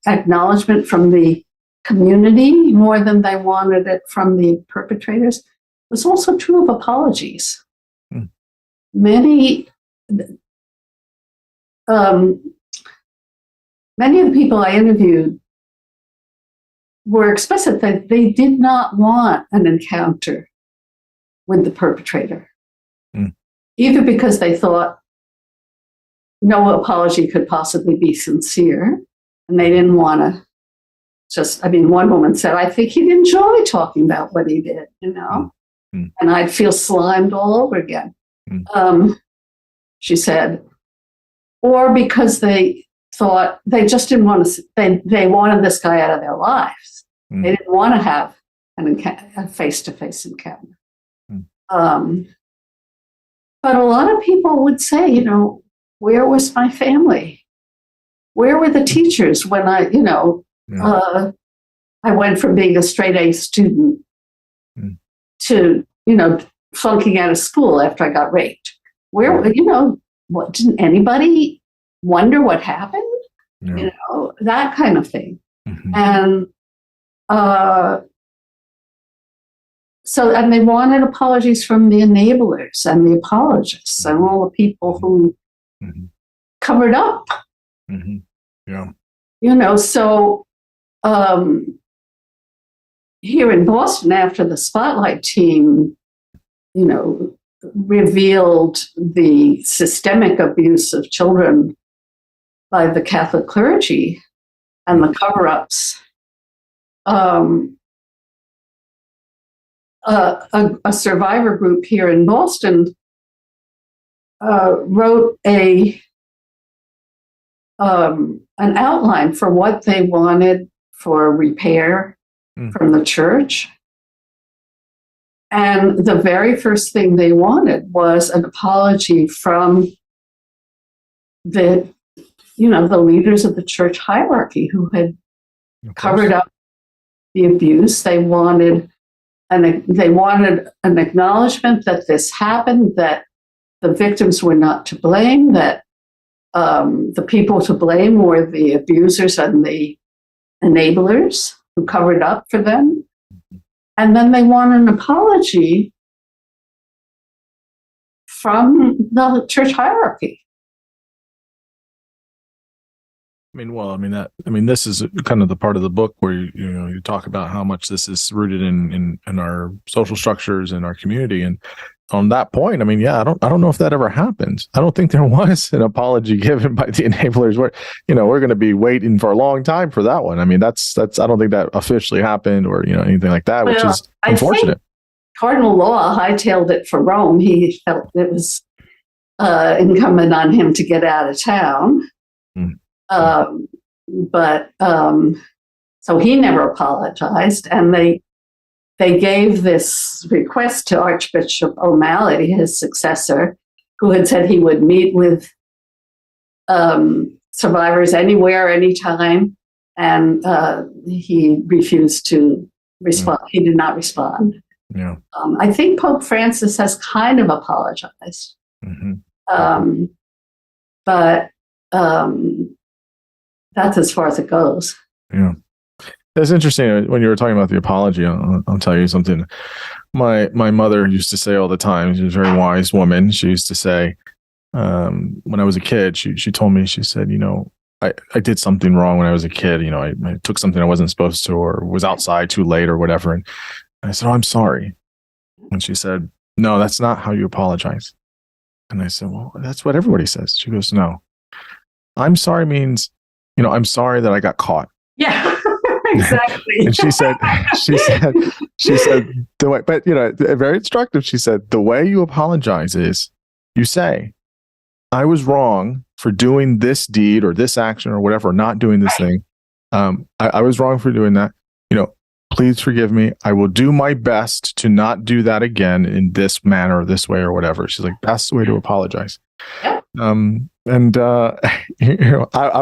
acknowledgement from the community more than they wanted it from the perpetrators, it was also true of apologies. Mm. Many of the people I interviewed were explicit that they did not want an encounter with the perpetrator, either because they thought no apology could possibly be sincere, and they didn't want to one woman said, I think he'd enjoy talking about what he did, and I'd feel slimed all over again. She said, or because they thought they just didn't want to, they wanted this guy out of their lives. They didn't want to have a face-to-face encounter. But a lot of people would say, where was my family? Where were the teachers when I went from being a straight A student to, flunking out of school after I got raped? Where, what, didn't anybody wonder what happened? Yeah. That kind of thing. And and they wanted apologies from the enablers and the apologists and all the people who covered up. Yeah. So here in Boston, after the Spotlight team, revealed the systemic abuse of children by the Catholic clergy and the cover-ups, a survivor group here in Boston wrote an outline for what they wanted for repair from the church. And the very first thing they wanted was an apology from the leaders of the church hierarchy who had covered up the abuse. They wanted an acknowledgement that this happened, that the victims were not to blame, that the people to blame were the abusers and the enablers who covered up for them. And then they want an apology from the church hierarchy. This is kind of the part of the book where you talk about how much this is rooted in our social structures and our community. And on that point, I don't know if that ever happened. I don't think there was an apology given by the enablers. We're going to be waiting for a long time for that one. That's I don't think that officially happened or anything like that, which is unfortunate. Cardinal Law hightailed it for Rome. He felt it was incumbent on him to get out of town. So he never apologized, and they gave this request to Archbishop O'Malley, his successor, who had said he would meet with survivors anywhere, anytime, and he refused to respond. He did not respond. Yeah. I think Pope Francis has kind of apologized, but that's as far as it goes. Yeah. It's interesting when you were talking about the apology. I'll tell you something. My mother used to say all the time. She was a very wise woman. She used to say, when I was a kid, she told me, she said, I did something wrong when I was a kid. I took something I wasn't supposed to, or was outside too late or whatever. And I said, oh, I'm sorry. And she said, no, that's not how you apologize. And I said, well, that's what everybody says. She goes, no, I'm sorry means, I'm sorry that I got caught. Yeah, exactly. And she said, the way, but very instructive. She said, the way you apologize is you say, I was wrong for doing this deed or this action or whatever, not doing this thing. I was wrong for doing that. Please forgive me. I will do my best to not do that again in this manner or this way or whatever. She's like, that's the way to apologize. Yep. I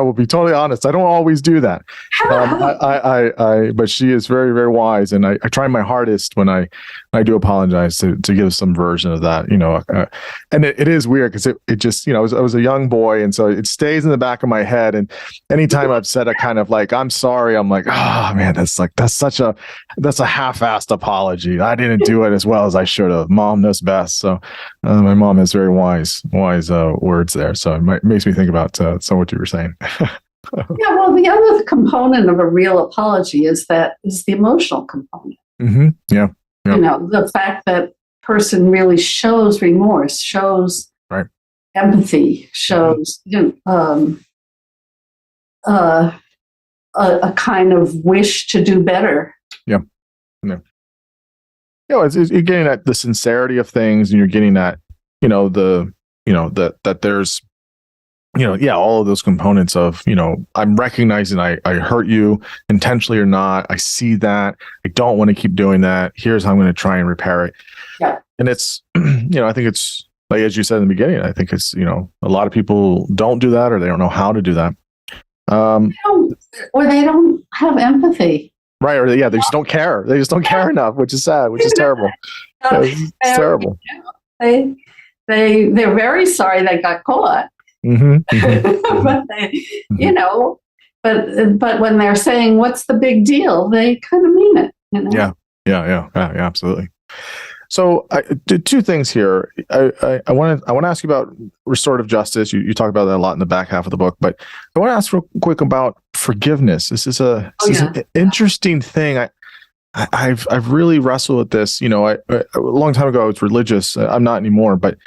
will be totally honest. I don't always do that. But she is very, very wise, and I try my hardest when I do apologize to give some version of that. And it is weird because it just I was a young boy, and so it stays in the back of my head. And anytime I've said a kind of like I'm sorry, I'm like, oh man, that's a half-assed apology. I didn't do it as well as I should have. Mom knows best. So my mom has very wise words there. So it makes me think about some of what you were saying. Yeah, well, the other component of a real apology is the emotional component. Mm-hmm. Yeah. The fact that person really shows remorse, shows empathy, shows a kind of wish to do better. Yeah. You're getting at the sincerity of things, and you're getting at that there's all of those components of I'm recognizing I hurt you intentionally or not. I see that. I don't want to keep doing that. Here's how I'm going to try and repair it. Yeah. And it's I think it's like, as you said in the beginning, I think it's a lot of people don't do that, or they don't know how to do that. Or they don't have empathy. Right. Or they just don't care. They just don't care enough, which is sad, which is terrible. It's terrible. They're very sorry they got caught. Mm-hmm. but when they're saying, what's the big deal? They kind of mean it. Yeah, absolutely. So two things here. I want to ask you about restorative justice. You talk about that a lot in the back half of the book, but I want to ask real quick about forgiveness. This is an interesting thing. I've really wrestled with this. A long time ago I was religious. I'm not anymore, but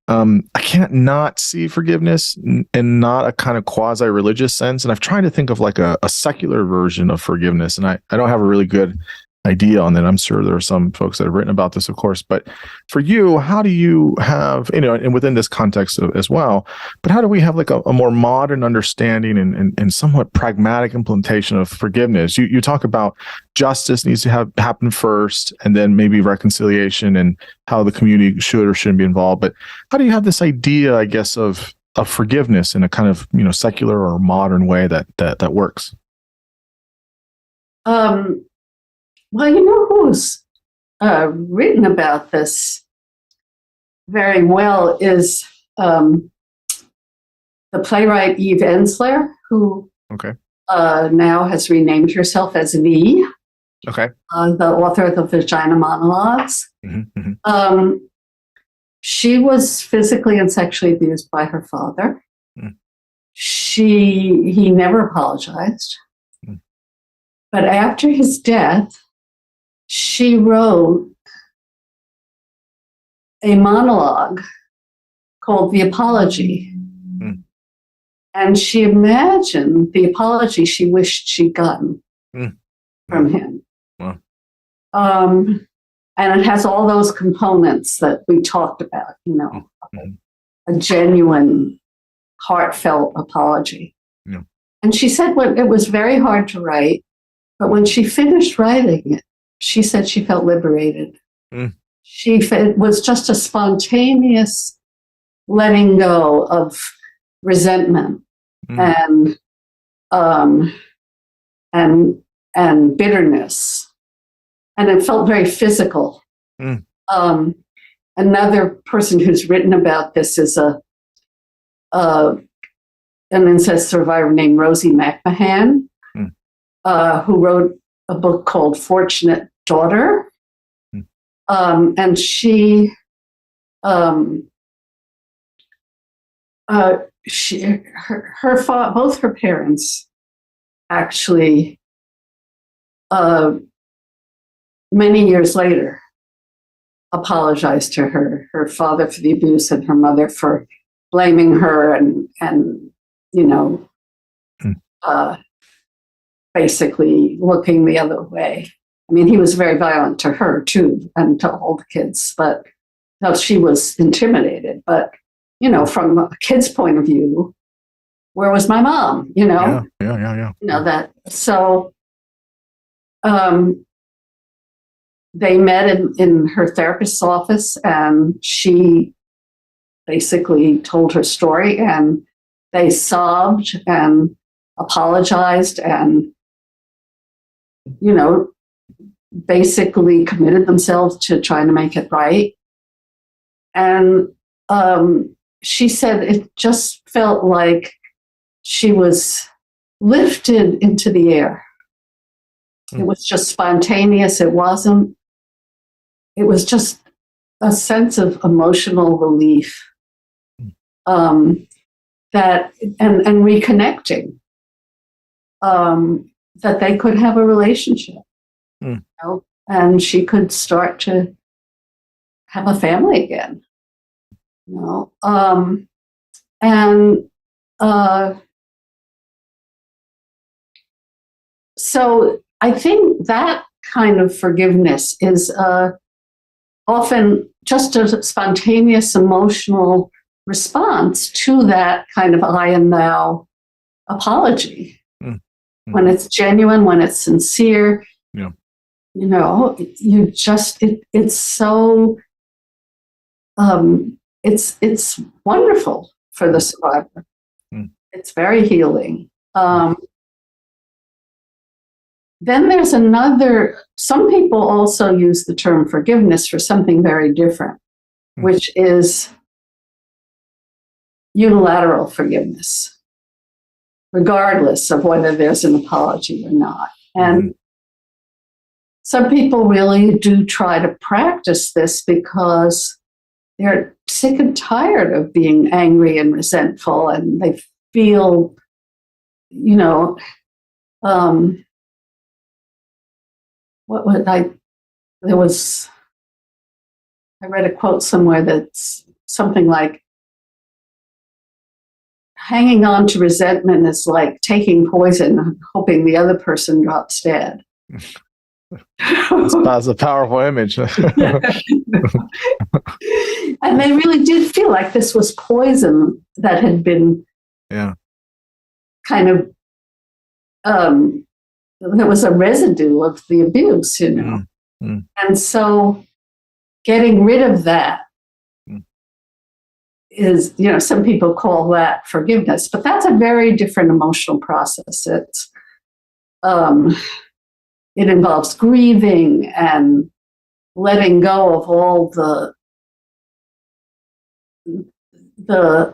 I can't not see forgiveness in not a kind of quasi-religious sense. And I've tried to think of like a secular version of forgiveness, and I don't have a really good idea on that. I'm sure there are some folks that have written about this, of course, but for you, how do you have, and within this context as well, but how do we have like a more modern understanding and somewhat pragmatic implementation of forgiveness? You talk about justice needs to happen first, and then maybe reconciliation and how the community should or shouldn't be involved. But how do you have this idea, I guess, of forgiveness in a kind of, secular or modern way that works? Well, who's written about this very well is the playwright Eve Ensler, who now has renamed herself as V. Okay. The author of the Vagina Monologues. Mm-hmm. She was physically and sexually abused by her father. Mm. He never apologized. Mm. But after his death, she wrote a monologue called The Apology. Mm. And she imagined the apology she wished she'd gotten from him. Wow. And it has all those components that we talked about, a genuine, heartfelt apology. Yeah. And she said it was very hard to write, but when she finished writing it, she said she felt liberated. Mm. It was just a spontaneous letting go of resentment and bitterness, and it felt very physical. Mm. Another person who's written about this is an incest survivor named Rosie McMahon, who wrote a book called Fortunate Daughter. And she both her parents actually, many years later, apologized to her. Her father for the abuse, and her mother for blaming her, and basically looking the other way. I mean, he was very violent to her too, and to all the kids, but she was intimidated. But from a kid's point of view, where was my mom? Yeah. That. So, they met in her therapist's office, and she basically told her story, and they sobbed and apologized, and basically committed themselves to trying to make it right. And she said it just felt like she was lifted into the air. It was just spontaneous. It was just a sense of emotional relief, that and reconnecting, that they could have a relationship, and she could start to have a family again, so I think that kind of forgiveness is often just a spontaneous emotional response to that kind of I and thou apology. When it's genuine, when it's sincere, you just, it's so, it's wonderful for the survivor. It's very healing. Then there's some people also use the term forgiveness for something very different, which is unilateral forgiveness, regardless of whether there's an apology or not. And some people really do try to practice this because they're sick and tired of being angry and resentful, and they feel, I read a quote somewhere that's something like, hanging on to resentment is like taking poison and hoping the other person drops dead. That's a powerful image. And they really did feel like this was poison that had been kind of, there was a residue of the abuse, And so getting rid of that is, some people call that forgiveness, but that's a very different emotional process. It involves grieving and letting go of all the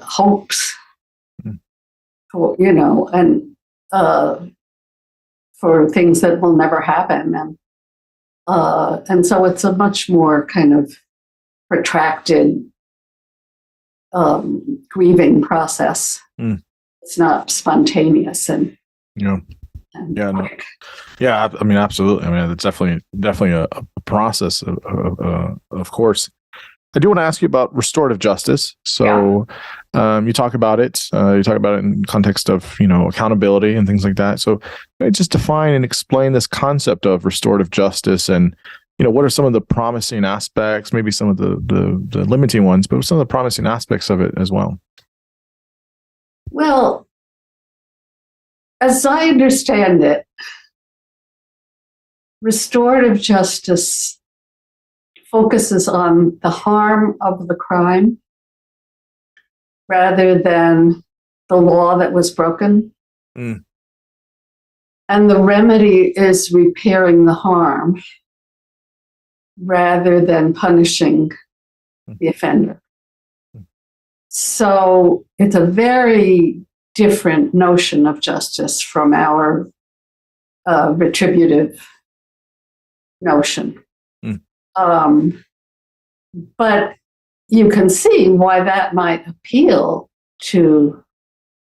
hopes for, and for things that will never happen. And so it's a much more kind of protracted grieving process. It's not spontaneous I mean, absolutely. I mean, it's definitely a process, of course. I do want to ask you about restorative justice. So you talk about it. You talk about it in context of, accountability and things like that. So just define and explain this concept of restorative justice, and, what are some of the promising aspects, maybe some of the limiting ones, but some of the promising aspects of it as well. Well, as I understand it, restorative justice focuses on the harm of the crime rather than the law that was broken. And the remedy is repairing the harm rather than punishing the offender. So it's a very different notion of justice from our retributive notion. But you can see why that might appeal to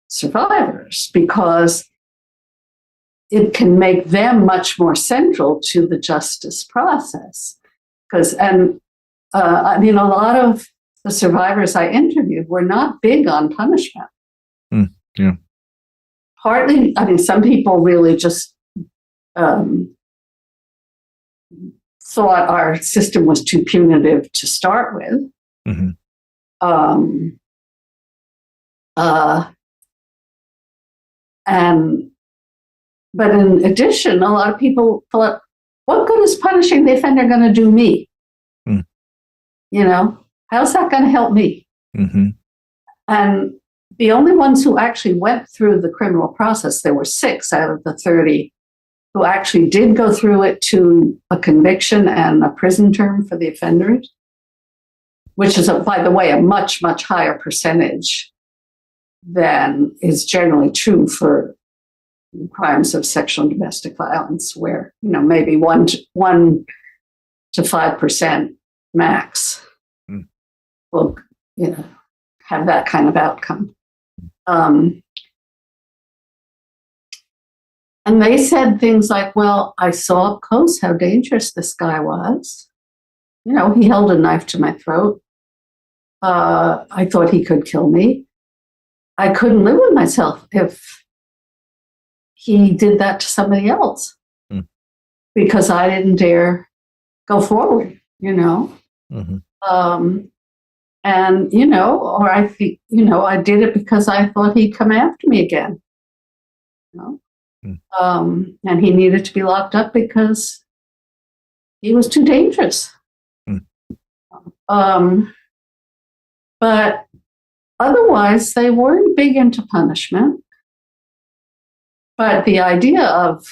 survivors because it can make them much more central to the justice process. A lot of the survivors I interviewed were not big on punishment. Yeah. Partly, some people really just thought our system was too punitive to start with. Mm-hmm. But in addition, a lot of people thought, what good is punishing the offender going to do me? Mm. How's that going to help me? Mm-hmm. And the only ones who actually went through the criminal process, there were 6 out of the 30 who actually did go through it to a conviction and a prison term for the offenders, which is, by the way, a much, much higher percentage than is generally true for crimes of sexual and domestic violence, where maybe 1 to 5% max will have that kind of outcome. And they said things like, well, I saw up close how dangerous this guy was. He held a knife to my throat. I thought he could kill me. I couldn't live with myself if he did that to somebody else because I didn't dare go forward, Mm-hmm. Or I think, I did it because I thought he'd come after me again. And he needed to be locked up because he was too dangerous. But otherwise, they weren't big into punishment. But the idea of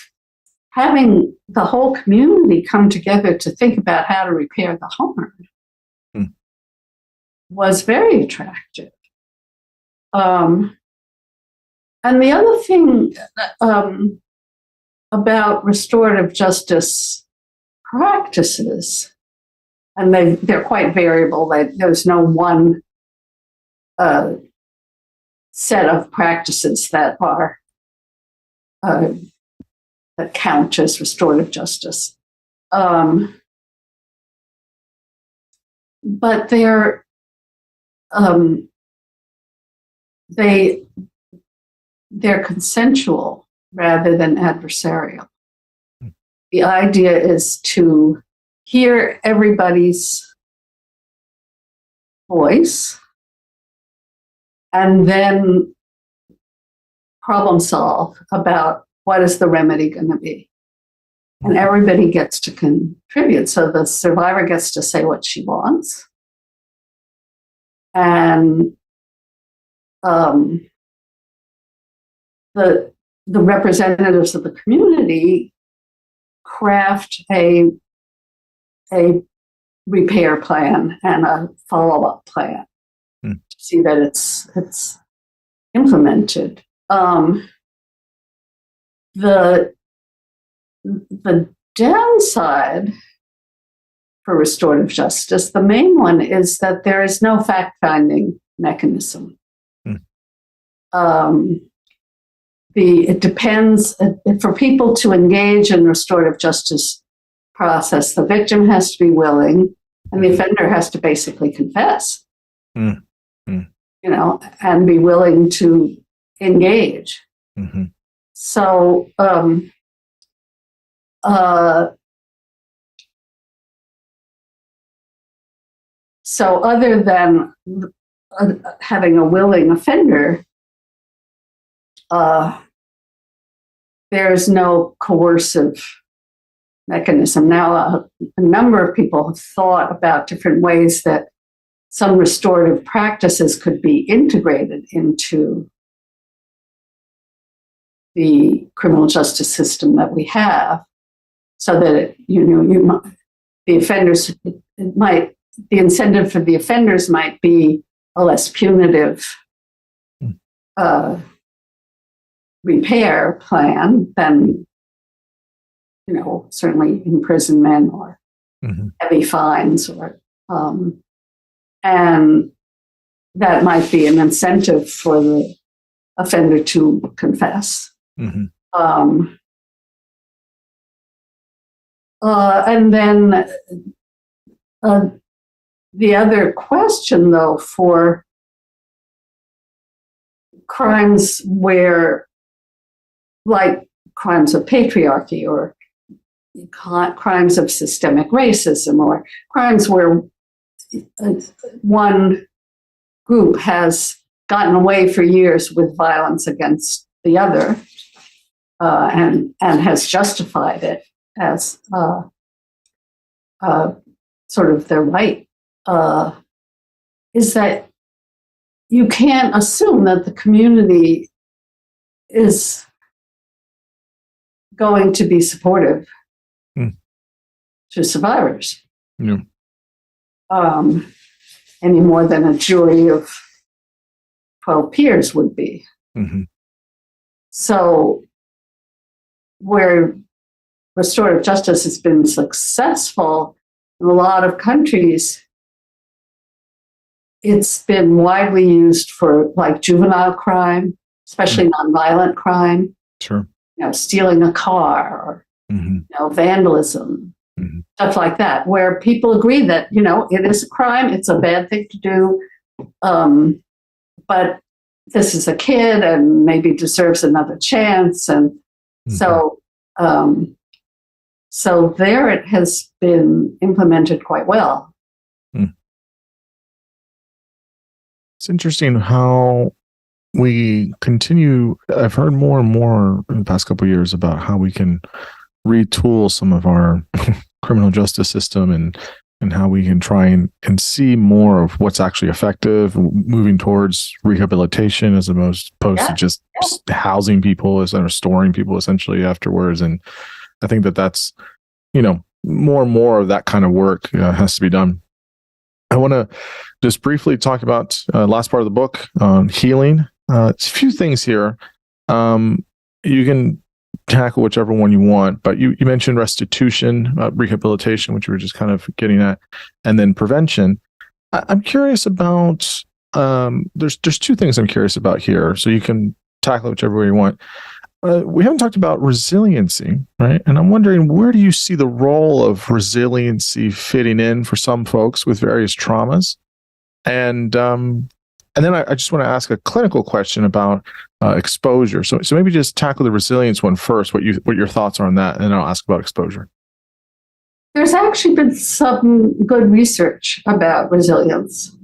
having the whole community come together to think about how to repair the harm was very attractive. And the other thing about restorative justice practices, and they're quite variable. There's no one set of practices that are that count as restorative justice. But they're consensual rather than adversarial. The idea is to hear everybody's voice and then problem solve about what is the remedy going to be. And everybody gets to contribute. So the survivor gets to say what she wants. And the representatives of the community craft a repair plan and a follow-up plan to see that it's implemented. The downside for restorative justice, the main one is that there is no fact-finding mechanism. It depends, for people to engage in restorative justice process, the victim has to be willing and the offender has to basically confess, and be willing to engage. Mm-hmm. So, so other than having a willing offender, there's no coercive mechanism. Now, a number of people have thought about different ways that some restorative practices could be integrated into the criminal justice system that we have, so that the incentive for the offenders might be a less punitive repair plan than, certainly imprisonment or heavy fines, or and that might be an incentive for the offender to confess. Mm-hmm. And then the other question, though, for crimes where, like crimes of patriarchy or crimes of systemic racism or crimes where one group has gotten away for years with violence against the other and has justified it as sort of their right, is that you can't assume that the community is going to be supportive to survivors. Yeah. Any more than a jury of 12 peers would be. Mm-hmm. So where restorative justice has been successful in a lot of countries, it's been widely used for like juvenile crime, especially nonviolent crime. Sure. Stealing a car or vandalism, stuff like that, where people agree that, it is a crime, it's a bad thing to do, but this is a kid and maybe deserves another chance. And so there it has been implemented quite well. It's interesting how we continue. I've heard more and more in the past couple of years about how we can retool some of our criminal justice system and how we can try and see more of what's actually effective, moving towards rehabilitation as opposed to just housing people or restoring people essentially afterwards. And I think that's, more and more of that kind of work has to be done. I want to just briefly talk about last part of the book, healing. It's a few things here. You can tackle whichever one you want, but you mentioned restitution, rehabilitation, which we were just kind of getting at, and then prevention. I'm curious about, there's two things I'm curious about here, so you can tackle whichever way you want. We haven't talked about resiliency, right? And I'm wondering, where do you see the role of resiliency fitting in for some folks with various traumas? And then I just want to ask a clinical question about exposure. So maybe just tackle the resilience one first. What your thoughts are on that, and then I'll ask about exposure. There's actually been some good research about resilience,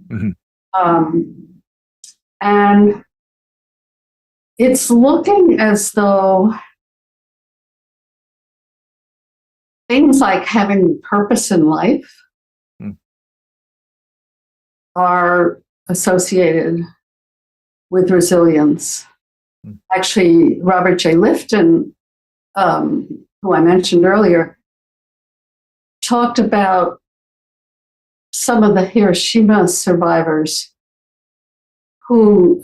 and it's looking as though things like having purpose in life are associated with resilience. Actually, Robert J. Lifton, who I mentioned earlier, talked about some of the Hiroshima survivors who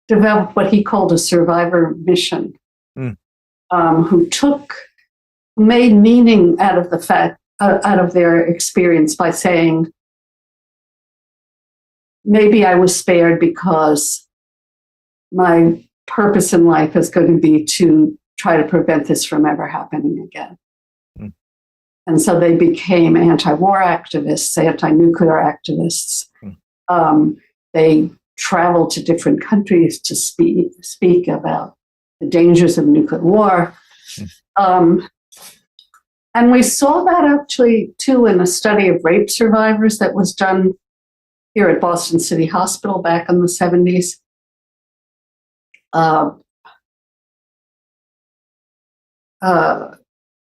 developed what he called a survivor mission, who made meaning out of their experience by saying, maybe I was spared because my purpose in life is going to be to try to prevent this from ever happening again. And so they became anti-war activists, anti-nuclear activists. They traveled to different countries to speak about the dangers of nuclear war. And we saw that actually, too, in a study of rape survivors that was done here at Boston City Hospital back in the 70s.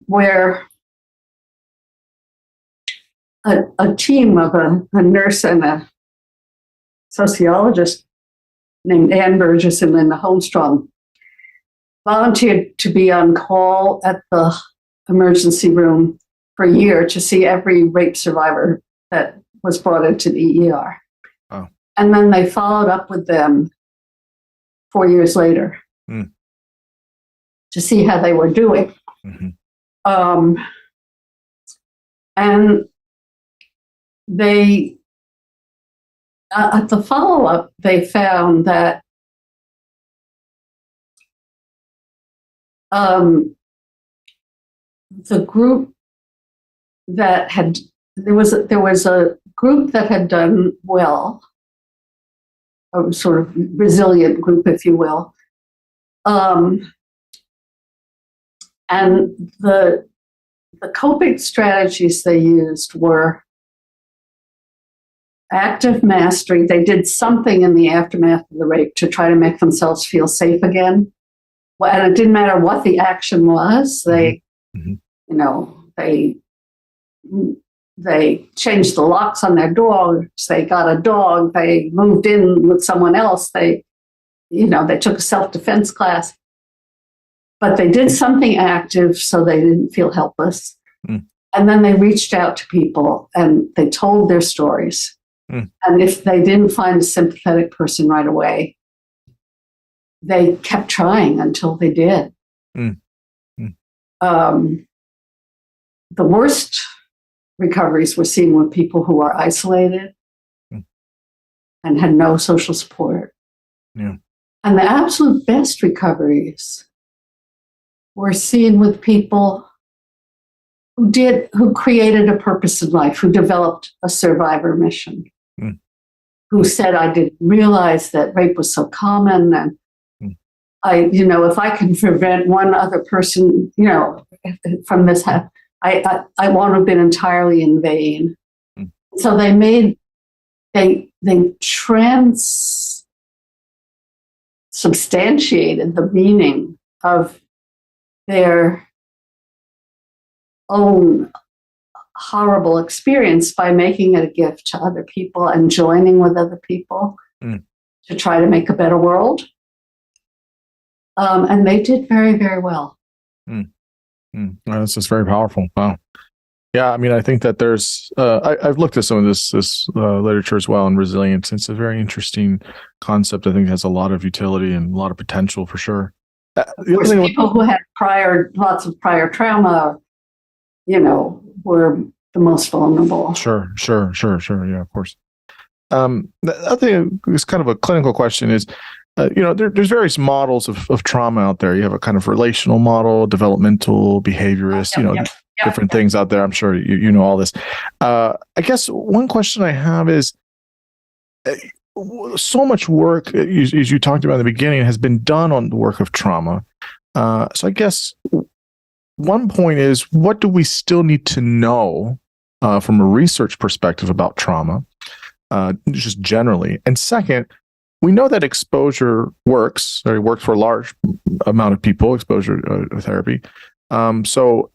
Where a team of a nurse and a sociologist named Ann Burgess and Linda Holmstrom volunteered to be on call at the emergency room for a year to see every rape survivor that was brought into the ER. Oh. And then they followed up with them 4 years later to see how they were doing. And they at the follow-up, they found that the group that had there was a group that had done well, a sort of resilient group, if you will, and the coping strategies they used were active mastery. They did something in the aftermath of the rape to try to make themselves feel safe again. Well, and it didn't matter what the action was. They, you know, they changed the locks on their doors. They got a dog. They moved in with someone else. They took a self-defense class. But they did something active so they didn't feel helpless. And then they reached out to people and they told their stories. And if they didn't find a sympathetic person right away, they kept trying until they did. The worst recoveries were seen with people who are isolated and had no social support. And the absolute best recoveries were seen with people who created a purpose in life, who developed a survivor mission, who said, I didn't realize that rape was so common. And if I can prevent one other person, from this, I won't have been entirely in vain. So they substantiated the meaning of their own horrible experience by making it a gift to other people and joining with other people to try to make a better world. And they did very, very well. This is very powerful. Wow. Yeah, I mean, I think that there's, I've looked at some of this literature as well on resilience. It's a very interesting concept. I think it has a lot of utility and a lot of potential for sure. People who had lots of prior trauma, were the most vulnerable. Sure. Yeah, of course. The other thing is kind of a clinical question is, there's various models of trauma out there. You have a kind of relational model, developmental, behaviorist, different things out there. I'm sure you know all this. I guess one question I have is, so much work, as you talked about in the beginning, has been done on the work of trauma. So I guess one point is, what do we still need to know from a research perspective about trauma, just generally? And second, we know that exposure works. It works for a large amount of people, exposure therapy. So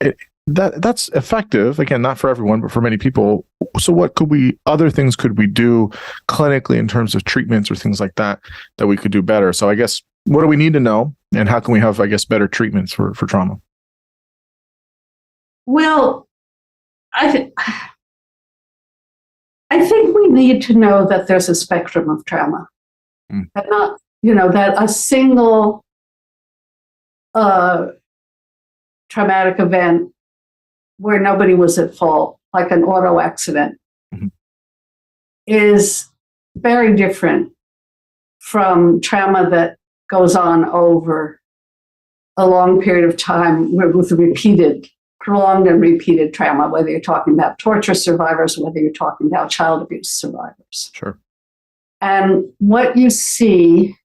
that's effective. Again, not for everyone, but for many people. So what other things could we do clinically in terms of treatments or things like that we could do better? So I guess, what do we need to know, and how can we have, I guess, better treatments for trauma? Well, I think we need to know that there's a spectrum of trauma. That not, that a single traumatic event where nobody was at fault, like an auto accident, is very different from trauma that goes on over a long period of time with prolonged and repeated trauma, whether you're talking about torture survivors, whether you're talking about child abuse survivors. Sure. And what you see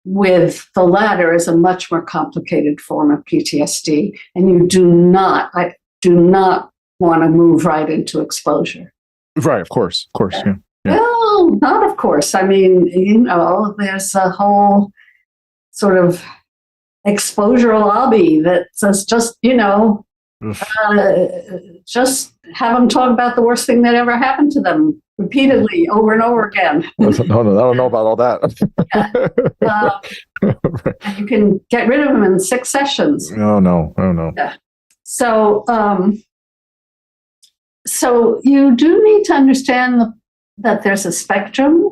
with the latter is a much more complicated form of PTSD, and I do not want to move right into exposure. Right, of course, yeah. Well, not of course. I mean, there's a whole sort of exposure lobby that says just have them talk about the worst thing that ever happened to them repeatedly over and over again. No, I don't know about all that. And you can get rid of them in 6 sessions. No. Yeah. So you do need to understand that there's a spectrum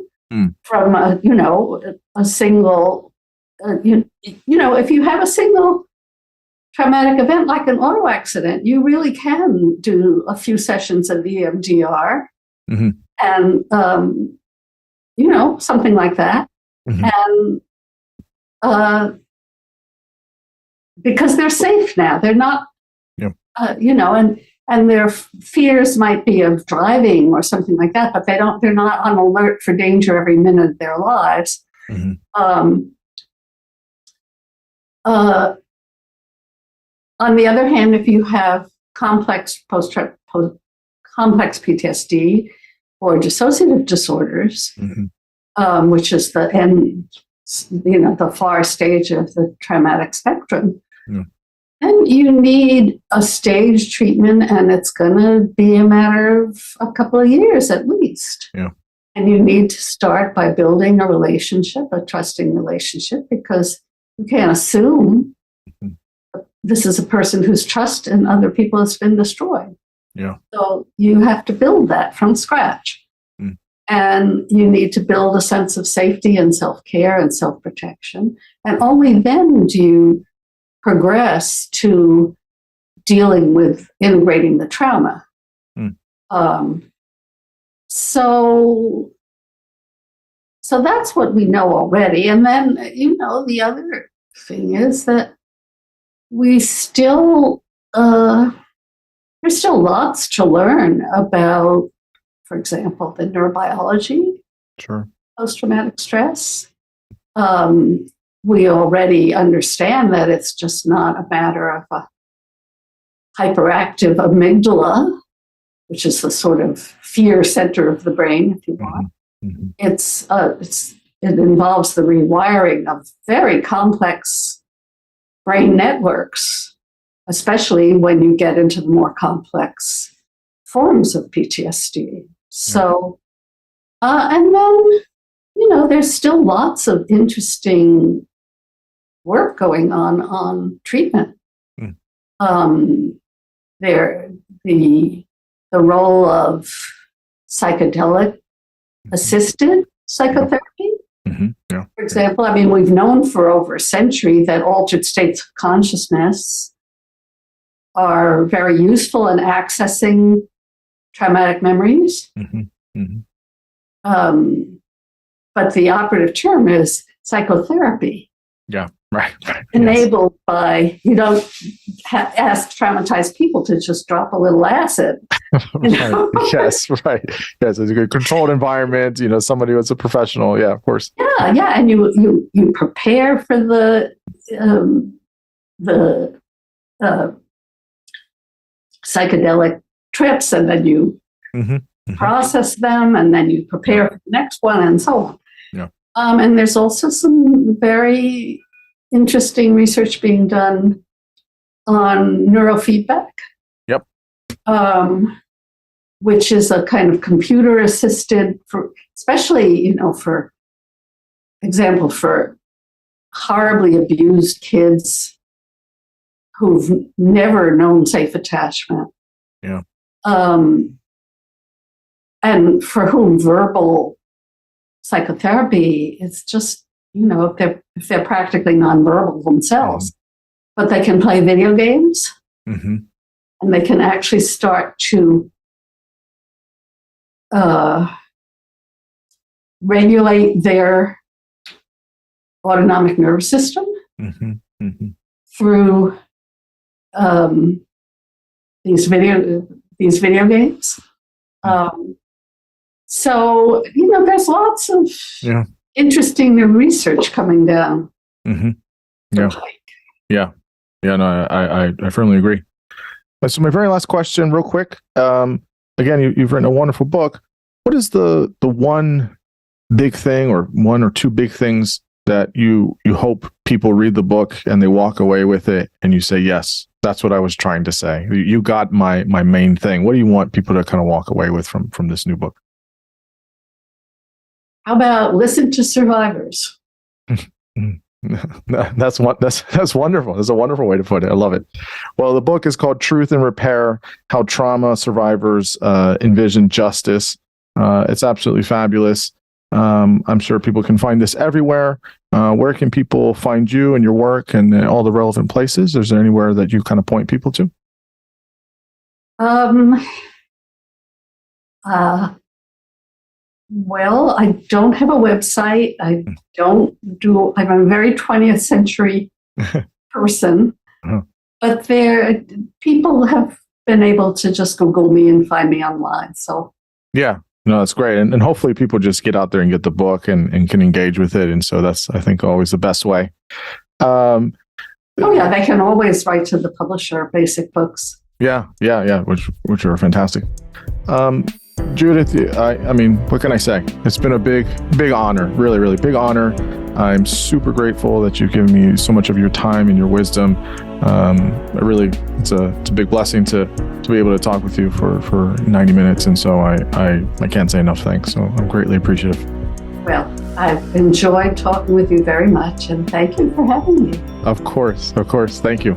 from a single, if you have a single traumatic event like an auto accident, you really can do a few sessions of EMDR and, something like that. And because they're safe now, they're not, and their fears might be of driving or something like that, but they're not on alert for danger every minute of their lives. On the other hand, if you have complex complex PTSD or dissociative disorders, which is the far stage of the traumatic spectrum, then you need a stage treatment, and it's going to be a matter of a couple of years at least. And you need to start by building a relationship, a trusting relationship, because you can't assume this is a person whose trust in other people has been destroyed. So you have to build that from scratch. And you need to build a sense of safety and self-care and self-protection. And only then do you progress to dealing with integrating the trauma. So that's what we know already. And then, the other thing is that we still, there's still lots to learn about, for example, the neurobiology, post-traumatic stress. We already understand that it's just not a matter of a hyperactive amygdala, which is the sort of fear center of the brain, if you want. It involves the rewiring of very complex brain networks, especially when you get into the more complex forms of PTSD. So, and then, there's still lots of interesting work going on treatment. The role of psychedelic assisted psychotherapy. For example, we've known for over a century that altered states of consciousness are very useful in accessing traumatic memories. But the operative term is psychotherapy. Enabled by, you don't ask traumatized people to just drop a little acid. Yes, it's a good controlled environment, somebody who's a professional. Yeah, of course. And you prepare for the psychedelic trips, and then you process them, and then you prepare for the next one, and so on. And there's also some very interesting research being done on neurofeedback. Which is a kind of computer assisted, for especially, for example, for horribly abused kids who've never known safe attachment. And for whom verbal psychotherapy is just, if they're practically nonverbal themselves, but they can play video games, and they can actually start to regulate their autonomic nervous system through these video games. So, there's lots of interesting new research coming down. No, I firmly agree. So my very last question, real quick. Again, you've written a wonderful book. What is the one big thing, or one or two big things that you hope people read the book and they walk away with it and you say, yes, that's what I was trying to say. You got my main thing. What do you want people to kind of walk away with from this new book? How about listen to survivors? That's wonderful. That's a wonderful way to put it. I love it. Well, the book is called Truth and Repair: How Trauma Survivors Envision Justice. It's absolutely fabulous. I'm sure people can find this everywhere. Where can people find you and your work and all the relevant places? Is there anywhere that you kind of point people to? Well, I don't have a website. I'm a very 20th century person, but people have been able to just Google me and find me online. So yeah, no, that's great. And hopefully people just get out there and get the book and can engage with it. And so that's, I think, always the best way. Oh yeah, they can always write to the publisher, Basic Books. Yeah, which are fantastic. Judith, I mean, what can I say? It's been a big honor, really, really big honor. I'm super grateful that you've given me so much of your time and your wisdom. It's a big blessing to be able to talk with you for 90 minutes. And so I can't say enough thanks. So I'm greatly appreciative. Well, I've enjoyed talking with you very much, and thank you for having me. Of course. Thank you.